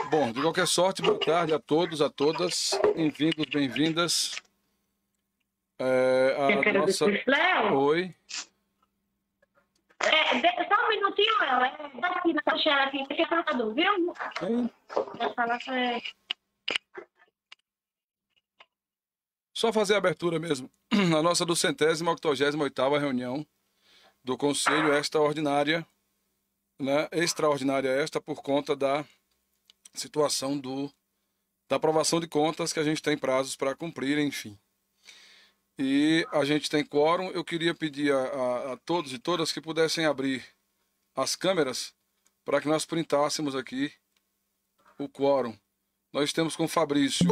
Bom, de qualquer sorte, boa tarde a todos, a todas. Bem-vindos, bem-vindas. A nossa... Oi. Só um minutinho, Léo. É daqui na cocheira aqui, que é computador, viu? Sim. Vai falar com ele. Só fazer a abertura mesmo. A nossa 288ª reunião do Conselho Extraordinária, né? Extraordinária esta por conta da situação da aprovação de contas, que a gente tem prazos para cumprir, enfim. E a gente tem quórum. Eu queria pedir a todos e todas que pudessem abrir as câmeras para que nós printássemos aqui o quórum. Nós temos com o Fabrício,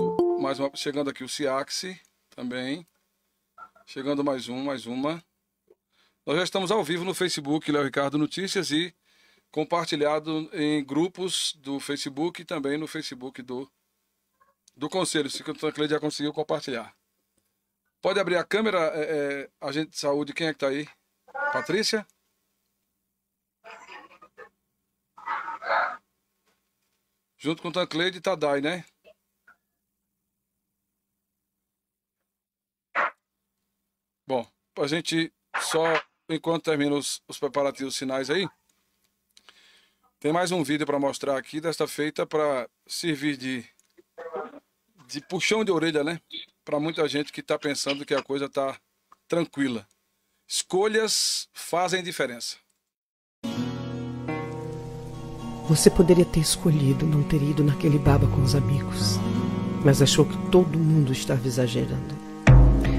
chegando aqui o Ciaxi também. Chegando mais uma. Nós já estamos ao vivo no Facebook, Léo Ricardo Notícias, e compartilhado em grupos do Facebook e também no Facebook do Conselho, se o Tancleide já conseguiu compartilhar. Pode abrir a câmera, agente de saúde, quem é que está aí? Patrícia? Junto com o Tancleide e Tadai, né? Bom, a gente só, enquanto termina os preparativos finais aí, tem mais um vídeo para mostrar aqui, desta feita para servir de puxão de orelha, né? Para muita gente que está pensando que a coisa está tranquila. Escolhas fazem diferença. Você poderia ter escolhido não ter ido naquele baba com os amigos, mas achou que todo mundo estava exagerando.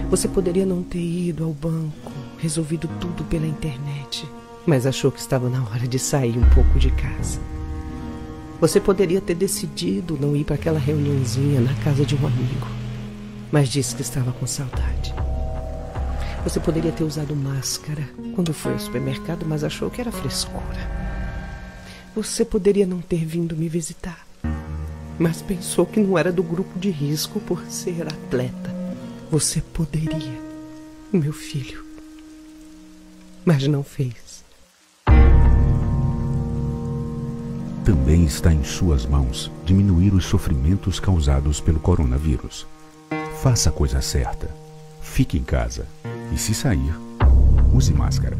Você poderia não ter ido ao banco, resolvido tudo pela internet, mas achou que estava na hora de sair um pouco de casa. Você poderia ter decidido não ir para aquela reuniãozinha na casa de um amigo, mas disse que estava com saudade. Você poderia ter usado máscara quando foi ao supermercado, mas achou que era frescura. Você poderia não ter vindo me visitar, mas pensou que não era do grupo de risco por ser atleta. Você poderia, meu filho, mas não fez. Também está em suas mãos diminuir os sofrimentos causados pelo coronavírus. Faça a coisa certa. Fique em casa. E se sair, use máscara.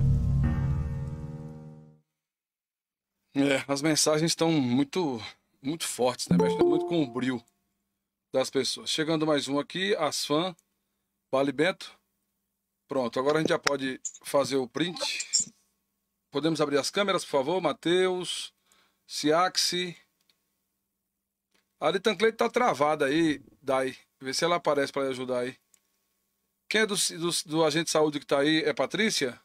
As mensagens estão muito fortes, né? Mexendo muito com o brio das pessoas. Chegando mais um aqui, Asfan, Vale Bento. Pronto, agora a gente já pode fazer o print. Podemos abrir as câmeras, por favor? Matheus, Ciaxi. A de Tancleide tá travada aí, Dai. Vê se ela aparece para ajudar aí. Quem é do agente de saúde que tá aí? É Patrícia?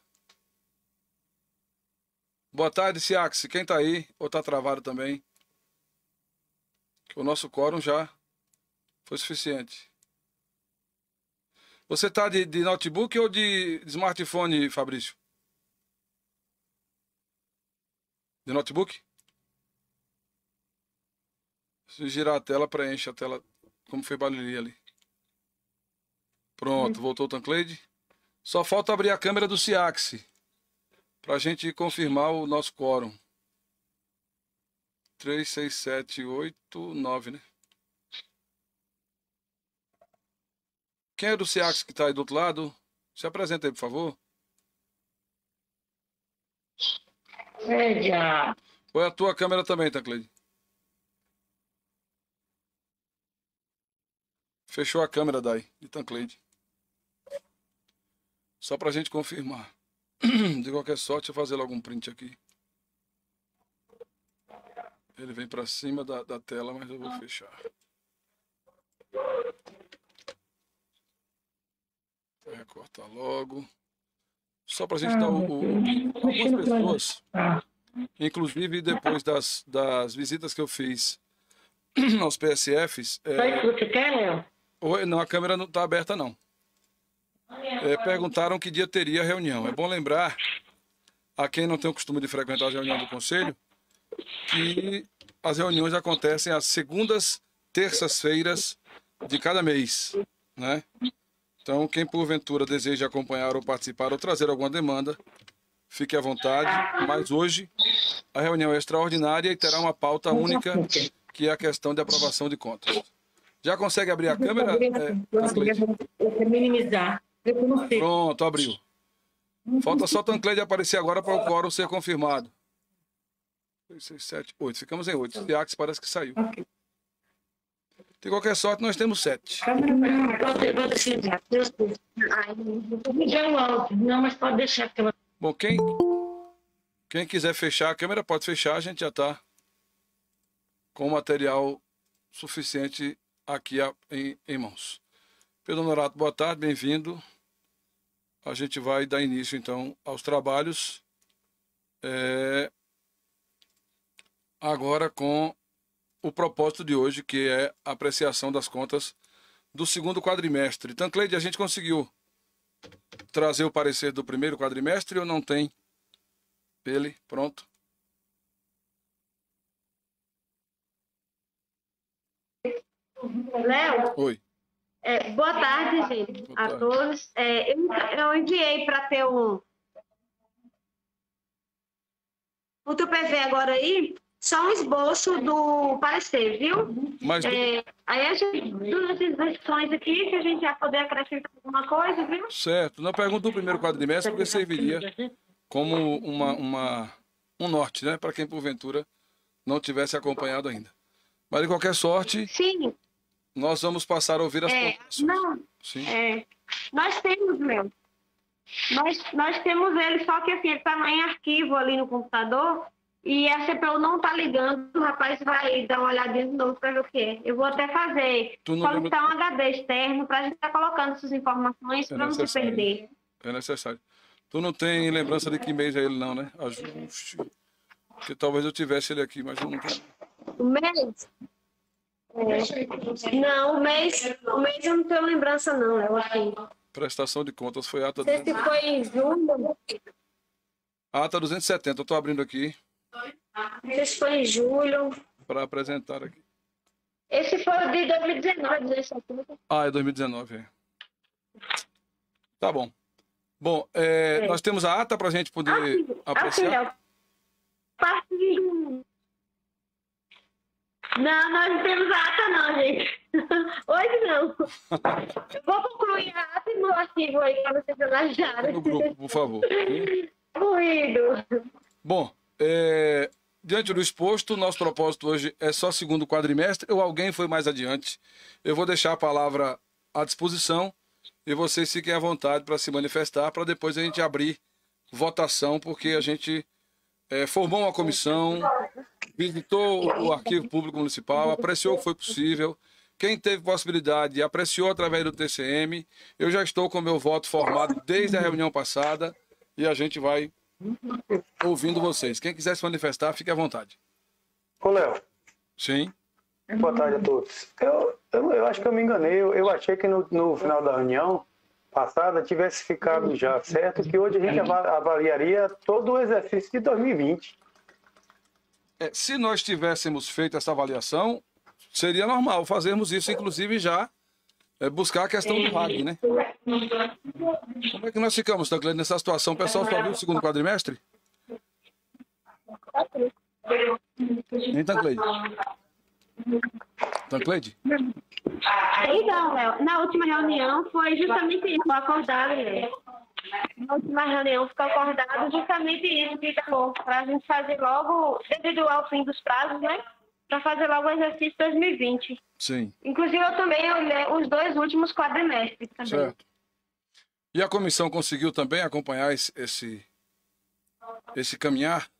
Boa tarde, Ciaxi. Quem tá aí? Ou tá travado também? O nosso quórum já foi suficiente. Você tá de notebook ou de smartphone, Fabrício? De notebook? Se girar a tela, preenche a tela, como foi Balili ali. Pronto, voltou o Tancleide. Só falta abrir a câmera do Ciaxi para a gente confirmar o nosso quórum. 3, 6, 7, 8, 9, né? Quem é do Ciaxi que está aí do outro lado? Se apresenta aí, por favor. Veja. Ou é a tua câmera também, Tancleide? Fechou a câmera daí, de Tancleide. Só pra gente confirmar. De qualquer sorte, eu vou fazer logo um print aqui. Ele vem pra cima da tela, mas eu vou fechar. Vou recortar logo. Só pra gente dar algumas pessoas, inclusive depois das visitas que eu fiz aos PSFs. Você quer, Léo? Não, a câmera não está aberta, não. Perguntaram que dia teria a reunião. É bom lembrar, a quem não tem o costume de frequentar a reunião do Conselho, que as reuniões acontecem às segundas, terças-feiras de cada mês, né? Então, quem porventura deseja acompanhar ou participar ou trazer alguma demanda, fique à vontade. Mas hoje a reunião é extraordinária e terá uma pauta única que é a questão de aprovação de contas. Já consegue abrir a câmera? Tancleide? Eu quero minimizar. Eu não sei. Pronto, abriu. Falta só Tancleide aparecer agora para o quórum ser confirmado. 6, 7, 8. Ficamos em 8. Tiax parece que saiu. Ok. De qualquer sorte, nós temos 7. Vou deixar. Me deu um áudio. Não, mas pode deixar. Porque eu... Bom, quem quiser fechar a câmera, pode fechar. A gente já está com material suficiente aqui em mãos. Pedro Honorato, boa tarde, bem-vindo. A gente vai dar início, então, aos trabalhos. Agora com o propósito de hoje, que é a apreciação das contas do segundo quadrimestre. Tancleide, a gente conseguiu trazer o parecer do primeiro quadrimestre ou não tem ele? Pronto. Léo? Oi. Boa tarde, gente, Boa tarde. a todos. Eu enviei para ter o teu PV agora aí, só um esboço do parecer, viu? Mas Aí a gente, durante as discussões aqui, que a gente vai poder acrescentar alguma coisa, viu? certo. Na pergunta do primeiro quadrimestre, porque serviria como um norte, né? Para quem, porventura, não tivesse acompanhado ainda. Mas, de qualquer sorte, Sim, nós vamos passar a ouvir as pontuações. não, Sim. nós temos, Léo. Nós temos ele, só que assim, ele está em arquivo ali no computador e a CPU não está ligando. O rapaz vai dar uma olhadinha de novo para ver o que é. Eu vou até fazer, Tu não lembra- solicitar um HD externo para a gente estar colocando essas informações para não se necessário. perder. É necessário. Tu não tem lembrança de que mês é ele, não, né? Ajuste. Porque talvez eu tivesse ele aqui, mas eu não tenho. O mês? Não, o mês eu não tenho lembrança não, Léo, assim. Prestação de contas foi ata Não sei se foi em julho, ata 270. Eu estou abrindo aqui não sei se foi em julho. para apresentar aqui. Esse foi o de 2019, 270. Ah, é 2019, é. Tá bom. Bom, nós temos a ata para a gente poder Assim, apreciar. Léo. Partido. Não, nós não temos a ata não, gente. Hoje não. Eu vou concluir a ata e no arquivo aí para vocês analisarem. No grupo, por favor. Ruído. Bom, diante do exposto, nosso propósito hoje é só segundo quadrimestre, ou alguém foi mais adiante. Eu vou deixar a palavra à disposição e vocês fiquem à vontade para se manifestar, para depois a gente abrir votação, porque a gente formou uma comissão, visitou o Arquivo Público Municipal, apreciou o que foi possível. Quem teve possibilidade apreciou através do TCM. Eu já estou com meu voto formado desde a reunião passada e a gente vai ouvindo vocês. Quem quiser se manifestar, fique à vontade. Ô, Léo, Sim. boa tarde a todos. Eu acho que eu me enganei. Eu achei que no final da reunião passada tivesse ficado já certo que hoje a gente avaliaria todo o exercício de 2020. Se nós tivéssemos feito essa avaliação, seria normal fazermos isso, inclusive já buscar a questão do RAG, né? Como é que nós ficamos, Tancleide, nessa situação? O pessoal só viu o segundo quadrimestre? Nem Tancleide? Tancleide? Então, Léo, na última reunião foi justamente isso, foi acordado, né? Na última reunião ficou acordado justamente isso, que para a gente fazer logo, devido ao fim dos prazos, né? Para fazer logo o exercício 2020. Sim. Inclusive, eu também olhei os 2 últimos quadrimestres também. Certo. E a comissão conseguiu também acompanhar esse caminhar?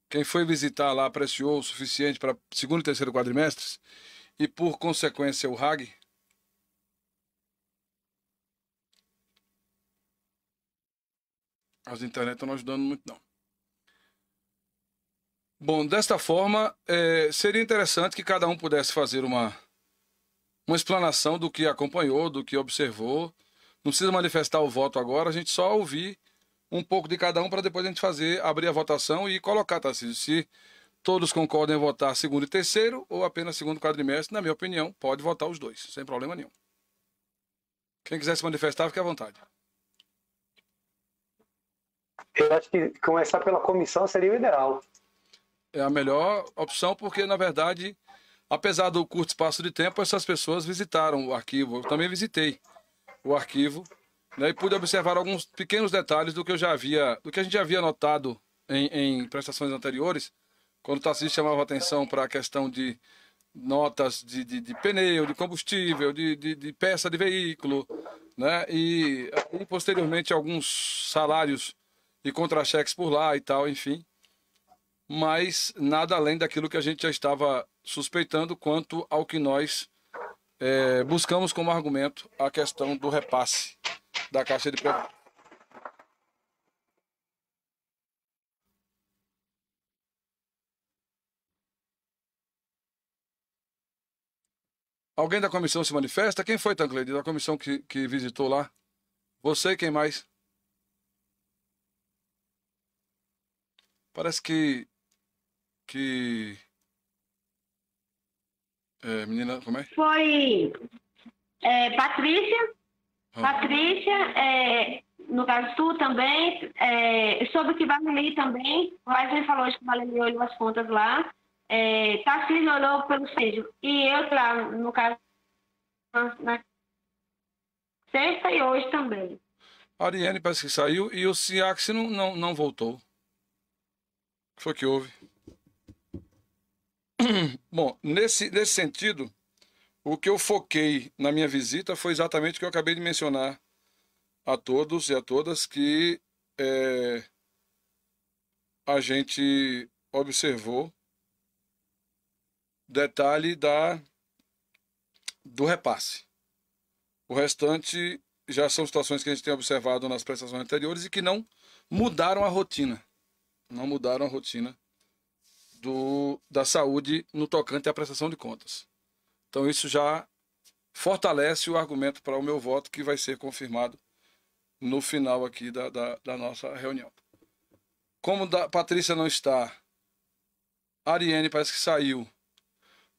Quem foi visitar lá apreciou o suficiente para segundo e terceiro quadrimestres? E, por consequência, o RAG? As internet estão não ajudando muito, não. Bom, desta forma, seria interessante que cada um pudesse fazer uma explanação do que acompanhou, do que observou. Não precisa manifestar o voto agora, a gente só ouvir um pouco de cada um para depois a gente abrir a votação e colocar, Tarcísio, se todos concordam em votar segundo e terceiro ou apenas segundo quadrimestre, na minha opinião, pode votar os dois, sem problema nenhum. Quem quiser se manifestar, fique à vontade. Eu acho que começar pela comissão seria o ideal. é a melhor opção, porque, na verdade, apesar do curto espaço de tempo, essas pessoas visitaram o arquivo. Eu também visitei o arquivo, né, e pude observar alguns pequenos detalhes do que a gente já havia notado em prestações anteriores, quando o Tarcísio chamava atenção para a questão de notas de pneu, de combustível, de peça de veículo, né, e posteriormente alguns salários e contra-cheques por lá e tal, enfim. Mas nada além daquilo que a gente já estava suspeitando quanto ao que nós buscamos como argumento, a questão do repasse da Caixa de Previdência. Alguém da comissão se manifesta? Quem foi, Tancleide, da comissão que visitou lá? Você e quem mais? Parece que menina, como é? Foi Patrícia. Patrícia, no caso tu também, sobre o que Valeli também, o Wesley falou que o Valeli olhou as contas lá, Tarcísio olhou pelo sejo, e eu lá, no caso, na sexta e hoje também. A Ariane parece que saiu e o Ciax não voltou. O que foi que houve? Bom, nesse sentido, o que eu foquei na minha visita foi exatamente o que eu acabei de mencionar a todos e a todas, que a gente observou detalhe do repasse. O restante já são situações que a gente tem observado nas prestações anteriores e que não mudaram a rotina. Não mudaram a rotina da saúde no tocante à prestação de contas. Então isso já fortalece o argumento para o meu voto, que vai ser confirmado no final aqui da nossa reunião. Como Patrícia não está, a Ariane parece que saiu.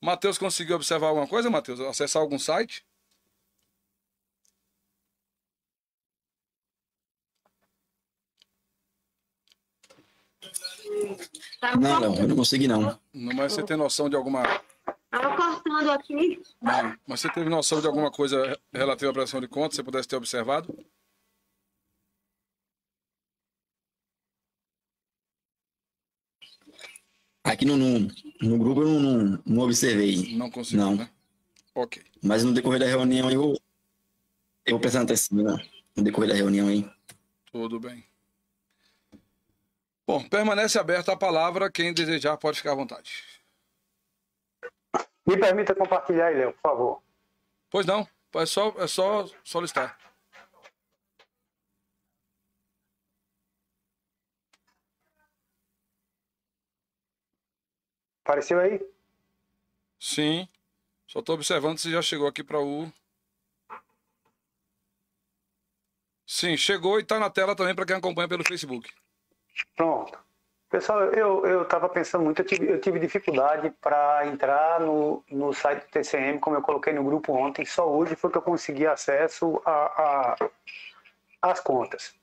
Matheus conseguiu observar alguma coisa, Matheus? Acessar algum site? Não, Léo, eu não consegui não. Mas você tem noção de alguma... Estava cortando aqui. Mas você teve noção de alguma coisa relativa à prestação de contas, você pudesse ter observado? Aqui no grupo eu não observei. Não conseguiu, não. Né? Ok. Mas no decorrer da reunião eu vou prestar atenção, né? No decorrer da reunião aí. Tudo bem. Bom, permanece aberta a palavra. Quem desejar pode ficar à vontade. Me permita compartilhar aí, Léo, por favor. Pois não, é só solicitar. Apareceu aí? Sim, só estou observando se já chegou aqui para o... Sim, chegou e está na tela também para quem acompanha pelo Facebook. Pronto. Pessoal, eu estava pensando muito, eu tive dificuldade para entrar no site do TCM, como eu coloquei no grupo ontem, só hoje foi que eu consegui acesso às contas.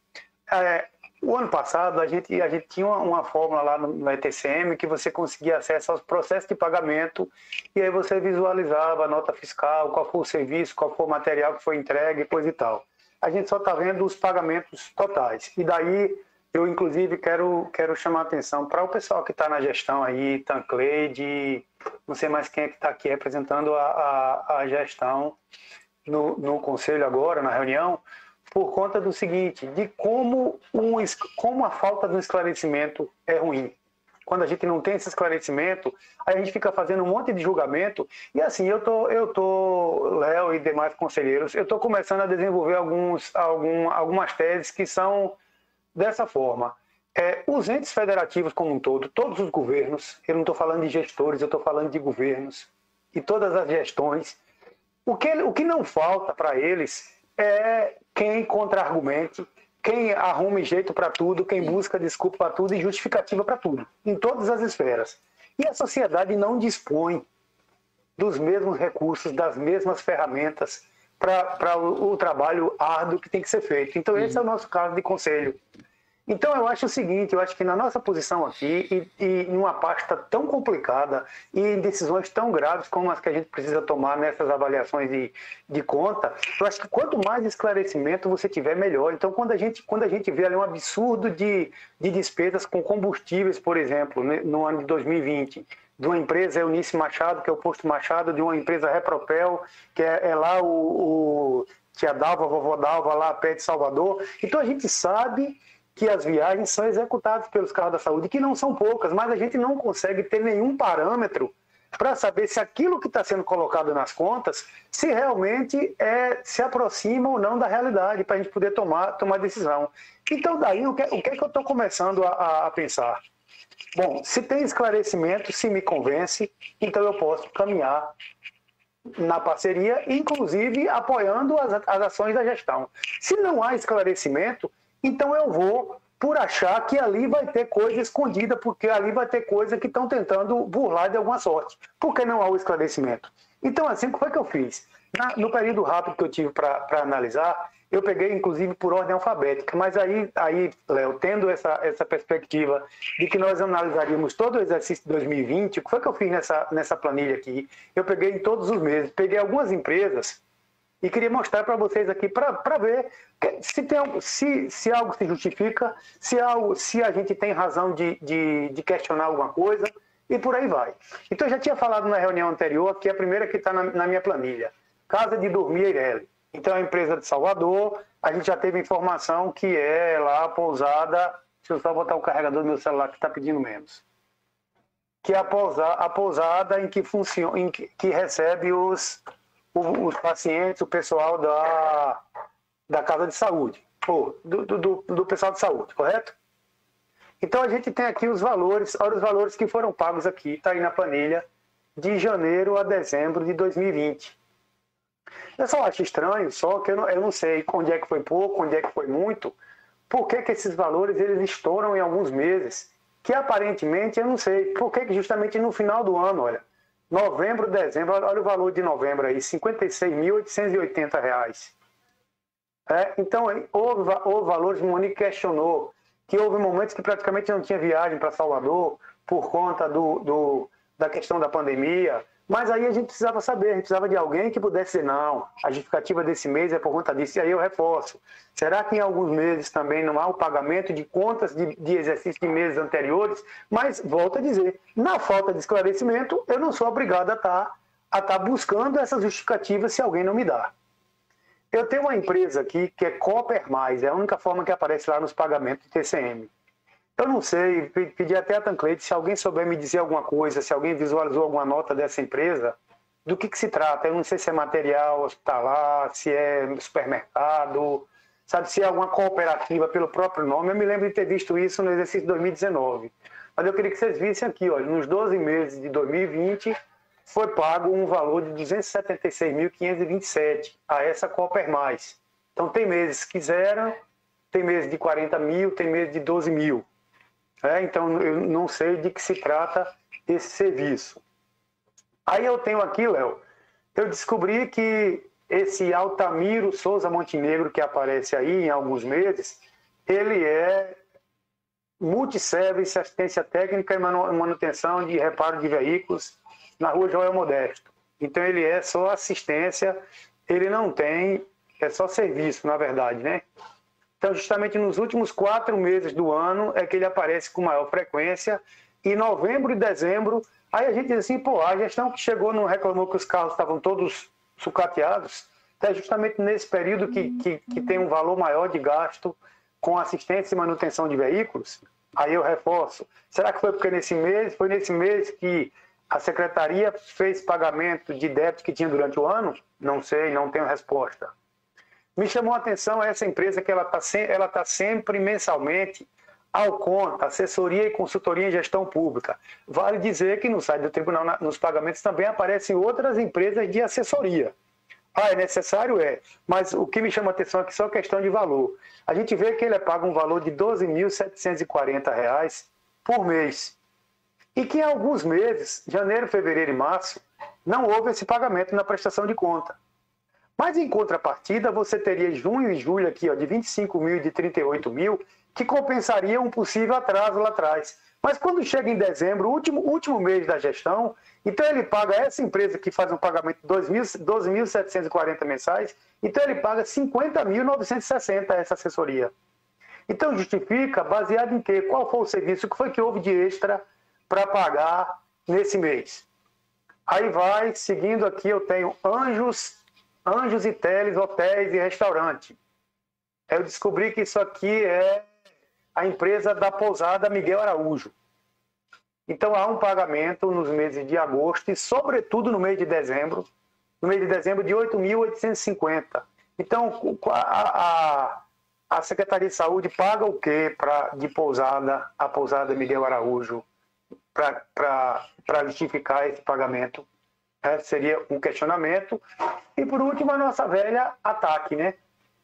O ano passado a gente tinha uma fórmula lá no ETCM que você conseguia acesso aos processos de pagamento e aí você visualizava a nota fiscal, qual foi o serviço, qual foi o material que foi entregue, coisa e tal. A gente só está vendo os pagamentos totais. E daí eu, inclusive, quero chamar a atenção para o pessoal que está na gestão aí, Tancleide, não sei mais quem é que está aqui representando a gestão no conselho agora, na reunião, por conta do seguinte, de como a falta de um esclarecimento é ruim. Quando a gente não tem esse esclarecimento, aí a gente fica fazendo um monte de julgamento. E assim, eu tô Léo e demais conselheiros, eu estou começando a desenvolver algumas teses que são dessa forma. Os entes federativos como um todo, todos os governos, eu não estou falando de gestores, eu estou falando de governos, e todas as gestões, o que não falta para eles é quem contra-argumente, quem arrume jeito para tudo, quem busca desculpa para tudo e justificativa para tudo, em todas as esferas. E a sociedade não dispõe dos mesmos recursos, das mesmas ferramentas para o trabalho árduo que tem que ser feito. Então esse é o nosso caso de conselho. Então eu acho o seguinte, eu acho que na nossa posição aqui e em uma pasta tão complicada e em decisões tão graves como as que a gente precisa tomar nessas avaliações de conta, eu acho que quanto mais esclarecimento você tiver, melhor. Então quando a gente vê ali um absurdo de despesas com combustíveis, por exemplo, no ano de 2020, de uma empresa Eunice Machado, que é o Posto Machado, de uma empresa Repropel, que é lá o tia Dalva, vovó Dalva, lá a pé de Salvador. Então a gente sabe que as viagens são executadas pelos carros da saúde, que não são poucas, mas a gente não consegue ter nenhum parâmetro para saber se aquilo que está sendo colocado nas contas, se realmente se aproxima ou não da realidade, para a gente poder tomar decisão. Então, daí, o que é que eu estou começando a pensar? Bom, se tem esclarecimento, se me convence, então eu posso caminhar na parceria, inclusive apoiando as ações da gestão. Se não há esclarecimento, então eu vou por achar que ali vai ter coisa escondida, porque ali vai ter coisa que estão tentando burlar de alguma sorte. Por que não há o esclarecimento? Então, assim, o que foi que eu fiz? No período rápido que eu tive para analisar, eu peguei, inclusive, por ordem alfabética. Mas aí Léo, tendo essa perspectiva de que nós analisaríamos todo o exercício de 2020, o que foi que eu fiz nessa planilha aqui? Eu peguei em todos os meses, peguei algumas empresas e queria mostrar para vocês aqui, para ver se algo se justifica, se a gente tem razão de questionar alguma coisa, e por aí vai. Então, eu já tinha falado na reunião anterior, que é a primeira que está na minha planilha, Casa de Dormir Eireli. Então, é a empresa de Salvador, a gente já teve informação que é lá a pousada, deixa eu só botar o carregador do meu celular que está pedindo menos, que é a pousada em que funciona, que recebe os pacientes, o pessoal da casa de saúde, ou do pessoal de saúde, correto? Então a gente tem aqui os valores, olha os valores que foram pagos aqui, está aí na planilha, de janeiro a dezembro de 2020. Eu só acho estranho, só que eu não sei onde é que foi pouco, onde é que foi muito, por que esses valores eles estouram em alguns meses, que aparentemente eu não sei, por que justamente no final do ano, olha, novembro, dezembro, olha o valor de novembro aí, R$ 56.880. Então, houve valores, o Monique questionou, que houve momentos que praticamente não tinha viagem para Salvador, por conta da questão da pandemia, mas aí a gente precisava saber, a gente precisava de alguém que pudesse dizer, não, a justificativa desse mês é por conta disso, e aí eu reforço. Será que em alguns meses também não há o pagamento de contas de exercício de meses anteriores? Mas, volto a dizer, na falta de esclarecimento, eu não sou obrigado a estar buscando essas justificativas se alguém não me dá. Eu tenho uma empresa aqui que é Cooper Mais, é a única forma que aparece lá nos pagamentos de TCM. Eu não sei, pedi até a Tancleide, se alguém souber me dizer alguma coisa, se alguém visualizou alguma nota dessa empresa, do que se trata. Eu não sei se é material hospitalar, se é supermercado, sabe, se é alguma cooperativa pelo próprio nome. Eu me lembro de ter visto isso no exercício de 2019. Mas eu queria que vocês vissem aqui, olha, nos 12 meses de 2020, foi pago um valor de 276.527 a essa Cooper Mais. Então tem meses que zeram, tem meses de 40 mil, tem meses de 12 mil. Então, eu não sei de que se trata esse serviço. Aí eu tenho aqui, Léo, eu descobri que esse Altamiro Souza Montenegro, que aparece aí em alguns meses, ele é multisservice, assistência técnica e manutenção de reparo de veículos na rua Joel Modesto. Então, ele é só assistência, ele não tem, é só serviço, na verdade, né? Então, justamente nos últimos 4 meses do ano é que ele aparece com maior frequência. E novembro e dezembro, aí a gente diz assim, a gestão que chegou não reclamou que os carros estavam todos sucateados. Então, é justamente nesse período que tem um valor maior de gasto com assistência e manutenção de veículos. Aí eu reforço. Será que foi porque foi nesse mês que a secretaria fez pagamento de débito que tinha durante o ano? Não sei, não tenho resposta. Me chamou a atenção essa empresa que ela está sempre mensalmente ao conta, assessoria e consultoria em gestão pública. Vale dizer que no site do tribunal, nos pagamentos, também aparecem outras empresas de assessoria. É necessário? Mas o que me chama a atenção aqui é só questão de valor. A gente vê que ele paga um valor de R$ 12.740 por mês. E que em alguns meses, janeiro, fevereiro e março, não houve esse pagamento na prestação de conta. Mas, em contrapartida, você teria junho e julho aqui, de 25 mil e de 38 mil, que compensaria um possível atraso lá atrás. Mas quando chega em dezembro, último mês da gestão, então ele paga essa empresa que faz um pagamento de 12.740 mensais, então ele paga 50.960 essa assessoria. Então justifica baseado em quê? Qual foi o serviço? O que foi que houve de extra para pagar nesse mês? Aí vai, seguindo aqui, eu tenho Anjos e Teles, hotéis e restaurante. Eu descobri que isso aqui é a empresa da pousada Miguel Araújo. Então há um pagamento nos meses de agosto e sobretudo no mês de dezembro, de 8.850. Então a Secretaria de Saúde paga o quê de pousada, a pousada Miguel Araújo, para justificar esse pagamento? Seria um questionamento. E por último, a nossa velha ATAC, né?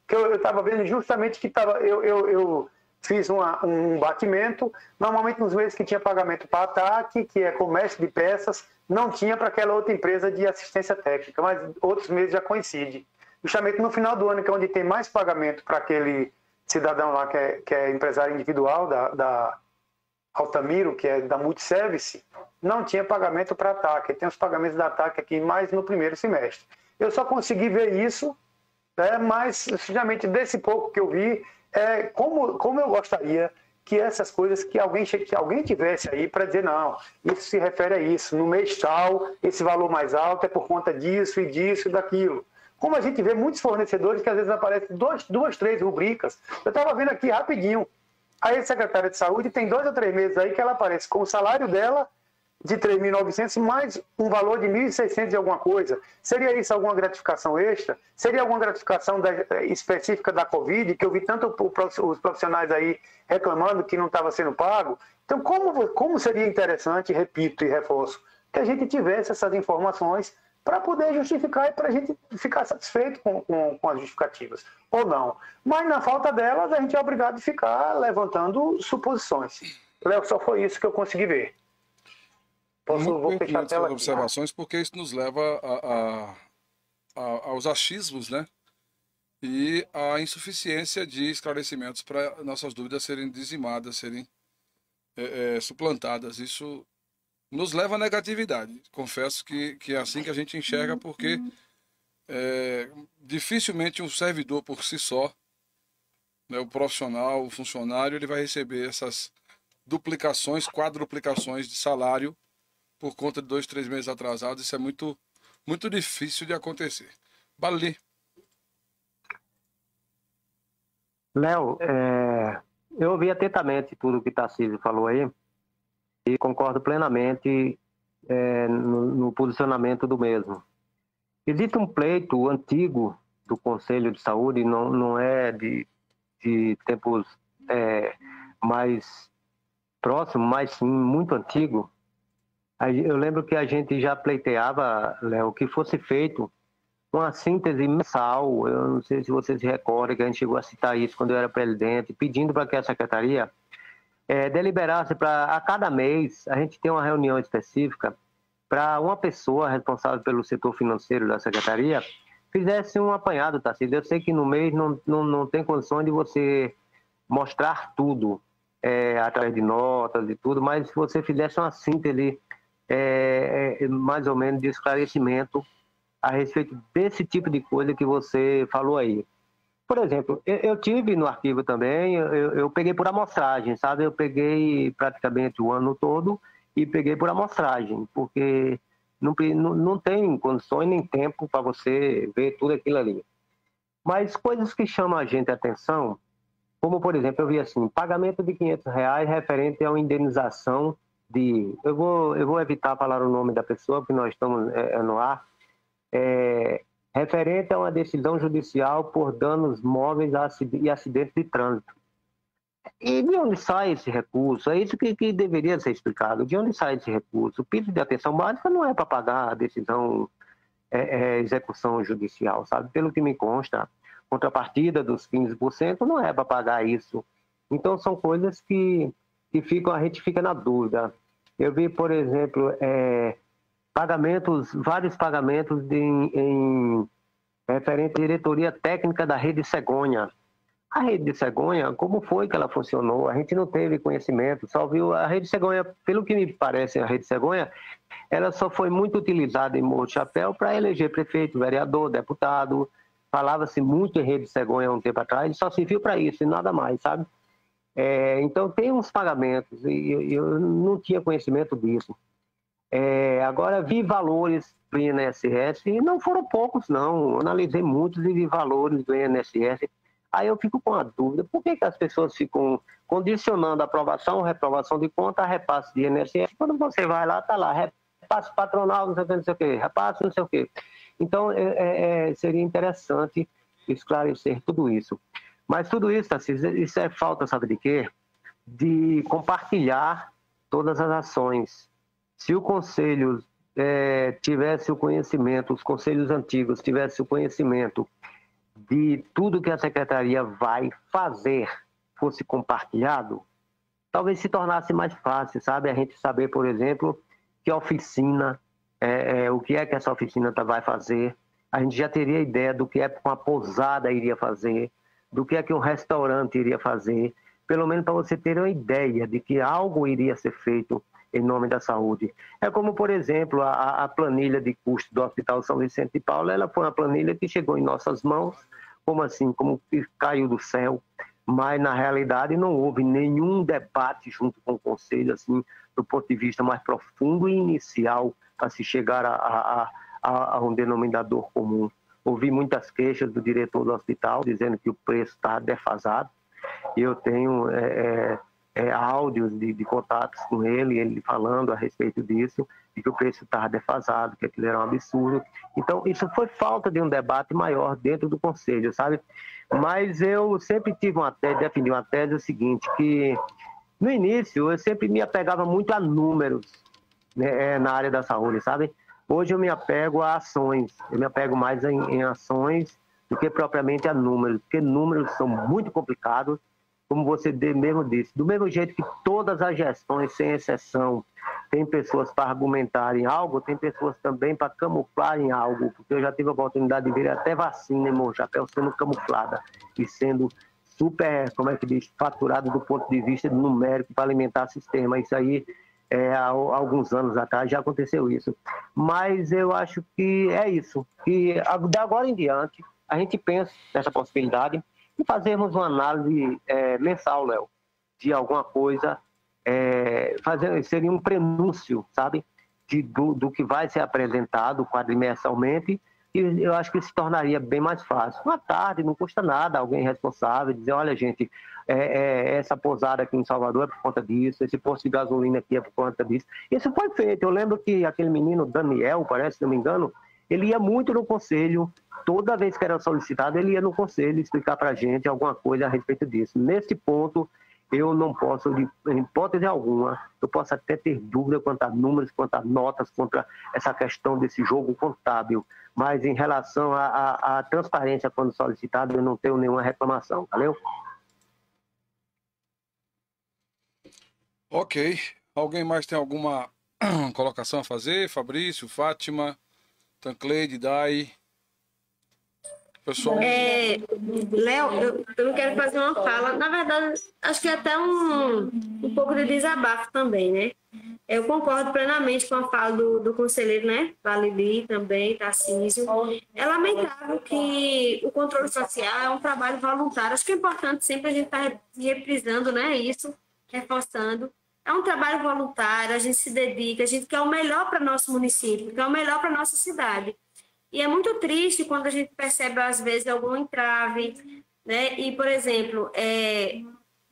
Que eu estava vendo justamente que eu fiz um batimento. Normalmente nos meses que tinha pagamento para a ATAC, que é comércio de peças, não tinha para aquela outra empresa de assistência técnica, mas outros meses já coincide. Justamente no final do ano, que é onde tem mais pagamento para aquele cidadão lá que é empresário individual da Altamiro, que é da Multiservice, não tinha pagamento para a ATAC. Tem os pagamentos da ATAC aqui mais no primeiro semestre. Eu só consegui ver isso, né, mas justamente desse pouco que eu vi, como eu gostaria que essas coisas, que alguém tivesse aí para dizer, não, isso se refere a isso, no mês tal, esse valor mais alto é por conta disso e disso e daquilo. Como a gente vê muitos fornecedores que às vezes aparecem duas, três rubricas. Eu estava vendo aqui rapidinho, a ex-secretária de saúde tem 2 ou 3 meses aí que ela aparece com o salário dela de 3.900 mais um valor de 1.600 e alguma coisa. Seria isso alguma gratificação extra? Seria alguma gratificação específica da Covid, que eu vi tanto os profissionais aí reclamando que não estava sendo pago? Então, como seria interessante, repito e reforço, que a gente tivesse essas informações para poder justificar e para a gente ficar satisfeito com as justificativas, ou não. Mas na falta delas, a gente é obrigado a ficar levantando suposições. Léo, só foi isso que eu consegui ver. Vou fechar a tela aqui. Observações, porque isso nos leva aos achismos, né? E a insuficiência de esclarecimentos para nossas dúvidas serem dizimadas, serem suplantadas. Isso nos leva à negatividade. Confesso que é assim que a gente enxerga, porque dificilmente um servidor por si só, né, o profissional, o funcionário, ele vai receber essas duplicações, quadruplicações de salário por conta de 2, 3 meses atrasados. Isso é muito, muito difícil de acontecer. Bali. Léo, eu ouvi atentamente tudo que Tarcísio falou aí e concordo plenamente no posicionamento do mesmo. Existe um pleito antigo do Conselho de Saúde, não é de tempos mais próximos, mas sim muito antigo. Eu lembro que a gente já pleiteava, Léo, que fosse feito uma síntese mensal. Eu não sei se você se recorda que a gente chegou a citar isso quando eu era presidente, pedindo para que a secretaria deliberasse para, a cada mês, a gente ter uma reunião específica para uma pessoa responsável pelo setor financeiro da secretaria fizesse um apanhado, Tarcísio. Eu sei que no mês não tem condições de você mostrar tudo através de notas e tudo, mas se você fizesse uma síntese mais ou menos de esclarecimento a respeito desse tipo de coisa que você falou aí. Por exemplo, eu tive no arquivo também, eu peguei por amostragem, sabe? Eu peguei praticamente o ano todo e peguei por amostragem, porque não tem condições nem tempo para você ver tudo aquilo ali. Mas coisas que chamam a gente a atenção, como, por exemplo, eu vi assim, pagamento de R$500 referente a uma indenização de... Eu vou evitar falar o nome da pessoa, porque nós estamos no ar. Referente a uma decisão judicial por danos móveis e acidentes de trânsito. E de onde sai esse recurso? É isso que deveria ser explicado. De onde sai esse recurso? O pedido de atenção básica não é para pagar a decisão, execução judicial, sabe? Pelo que me consta, contrapartida dos 15% não é para pagar isso. Então, são coisas que a gente fica na dúvida. Eu vi, por exemplo, vários pagamentos em referente à diretoria técnica da Rede Cegonha. A rede de cegonha, como foi que ela funcionou? A gente não teve conhecimento, só viu a rede de cegonha, pelo que me parece, a rede de cegonha, ela só foi muito utilizada em Morro do Chapéu para eleger prefeito, vereador, deputado. Falava-se muito em rede de cegonha há um tempo atrás, só se viu para isso e nada mais, sabe? Então, tem uns pagamentos, e eu não tinha conhecimento disso. Agora, vi valores do INSS, e não foram poucos, não. Eu analisei muitos e vi valores do INSS. Aí eu fico com a dúvida, por que as pessoas ficam condicionando a aprovação ou reprovação de conta a repasse de INSS? Quando você vai lá, está lá, repasse patronal, não sei o que, não sei o que, repasse não sei o que. Então, seria interessante esclarecer tudo isso. Mas tudo isso, Tarcísio, isso é falta, sabe de quê? De compartilhar todas as ações. Se o Conselho tivesse o conhecimento, os conselhos antigos tivessem o conhecimento de tudo que a Secretaria vai fazer fosse compartilhado, talvez se tornasse mais fácil, sabe? A gente saber, por exemplo, que oficina, o que é que essa oficina vai fazer. A gente já teria ideia do que é que uma pousada iria fazer, do que é que um restaurante iria fazer, pelo menos para você ter uma ideia de que algo iria ser feito em nome da saúde. É como, por exemplo, a planilha de custo do Hospital São Vicente de Paula, ela foi uma planilha que chegou em nossas mãos, como assim, como que caiu do céu, mas na realidade não houve nenhum debate junto com o Conselho, assim, do ponto de vista mais profundo e inicial, para se chegar a um denominador comum. Ouvi muitas queixas do diretor do hospital, dizendo que o preço está defasado, e eu tenho áudios de contatos com ele falando a respeito disso, e que o preço estava defasado, que aquilo era um absurdo. Então, isso foi falta de um debate maior dentro do Conselho, sabe? Mas eu sempre defendi uma tese o seguinte, que no início eu sempre me apegava muito a números, né, na área da saúde, sabe? Hoje eu me apego a ações, eu me apego mais em ações do que propriamente a números, porque números são muito complicados, como você mesmo disse, do mesmo jeito que todas as gestões, sem exceção, tem pessoas para argumentarem algo, tem pessoas também para camuflarem algo, porque eu já tive a oportunidade de ver até vacina em Morro do Chapéu sendo camuflada e sendo super, faturada do ponto de vista numérico para alimentar o sistema. Isso aí, há alguns anos atrás já aconteceu isso. Mas eu acho que é isso, que de agora em diante a gente pensa nessa possibilidade e fazermos uma análise mensal, Léo, de alguma coisa, seria um prenúncio, sabe, do que vai ser apresentado quadrimensalmente, e eu acho que se tornaria bem mais fácil. Uma tarde, não custa nada, alguém responsável dizer, olha, gente, essa pousada aqui em Salvador é por conta disso, esse posto de gasolina aqui é por conta disso. Isso foi feito. Eu lembro que aquele menino, Daniel, parece, se não me engano, ele ia muito no Conselho, toda vez que era solicitado, ele ia no Conselho explicar para a gente alguma coisa a respeito disso. Nesse ponto, eu não posso, em hipótese alguma, eu posso até ter dúvida quanto a números, quanto a notas, contra essa questão desse jogo contábil, mas em relação à transparência quando solicitado, eu não tenho nenhuma reclamação, valeu? Ok. Alguém mais tem alguma colocação a fazer? Fabrício, Fátima, Tancleide, Dai? Pessoal. Léo, eu não quero fazer uma fala. Na verdade, acho que é até um pouco de desabafo também, né? Eu concordo plenamente com a fala do conselheiro, né? Valili também, Tarcísio. É lamentável que o controle social é um trabalho voluntário. Acho que é importante sempre a gente estar reprisando, né? Isso, reforçando. É um trabalho voluntário, a gente se dedica, a gente quer o melhor para nosso município, quer o melhor para nossa cidade. E é muito triste quando a gente percebe, às vezes, algum entrave, né? E, por exemplo,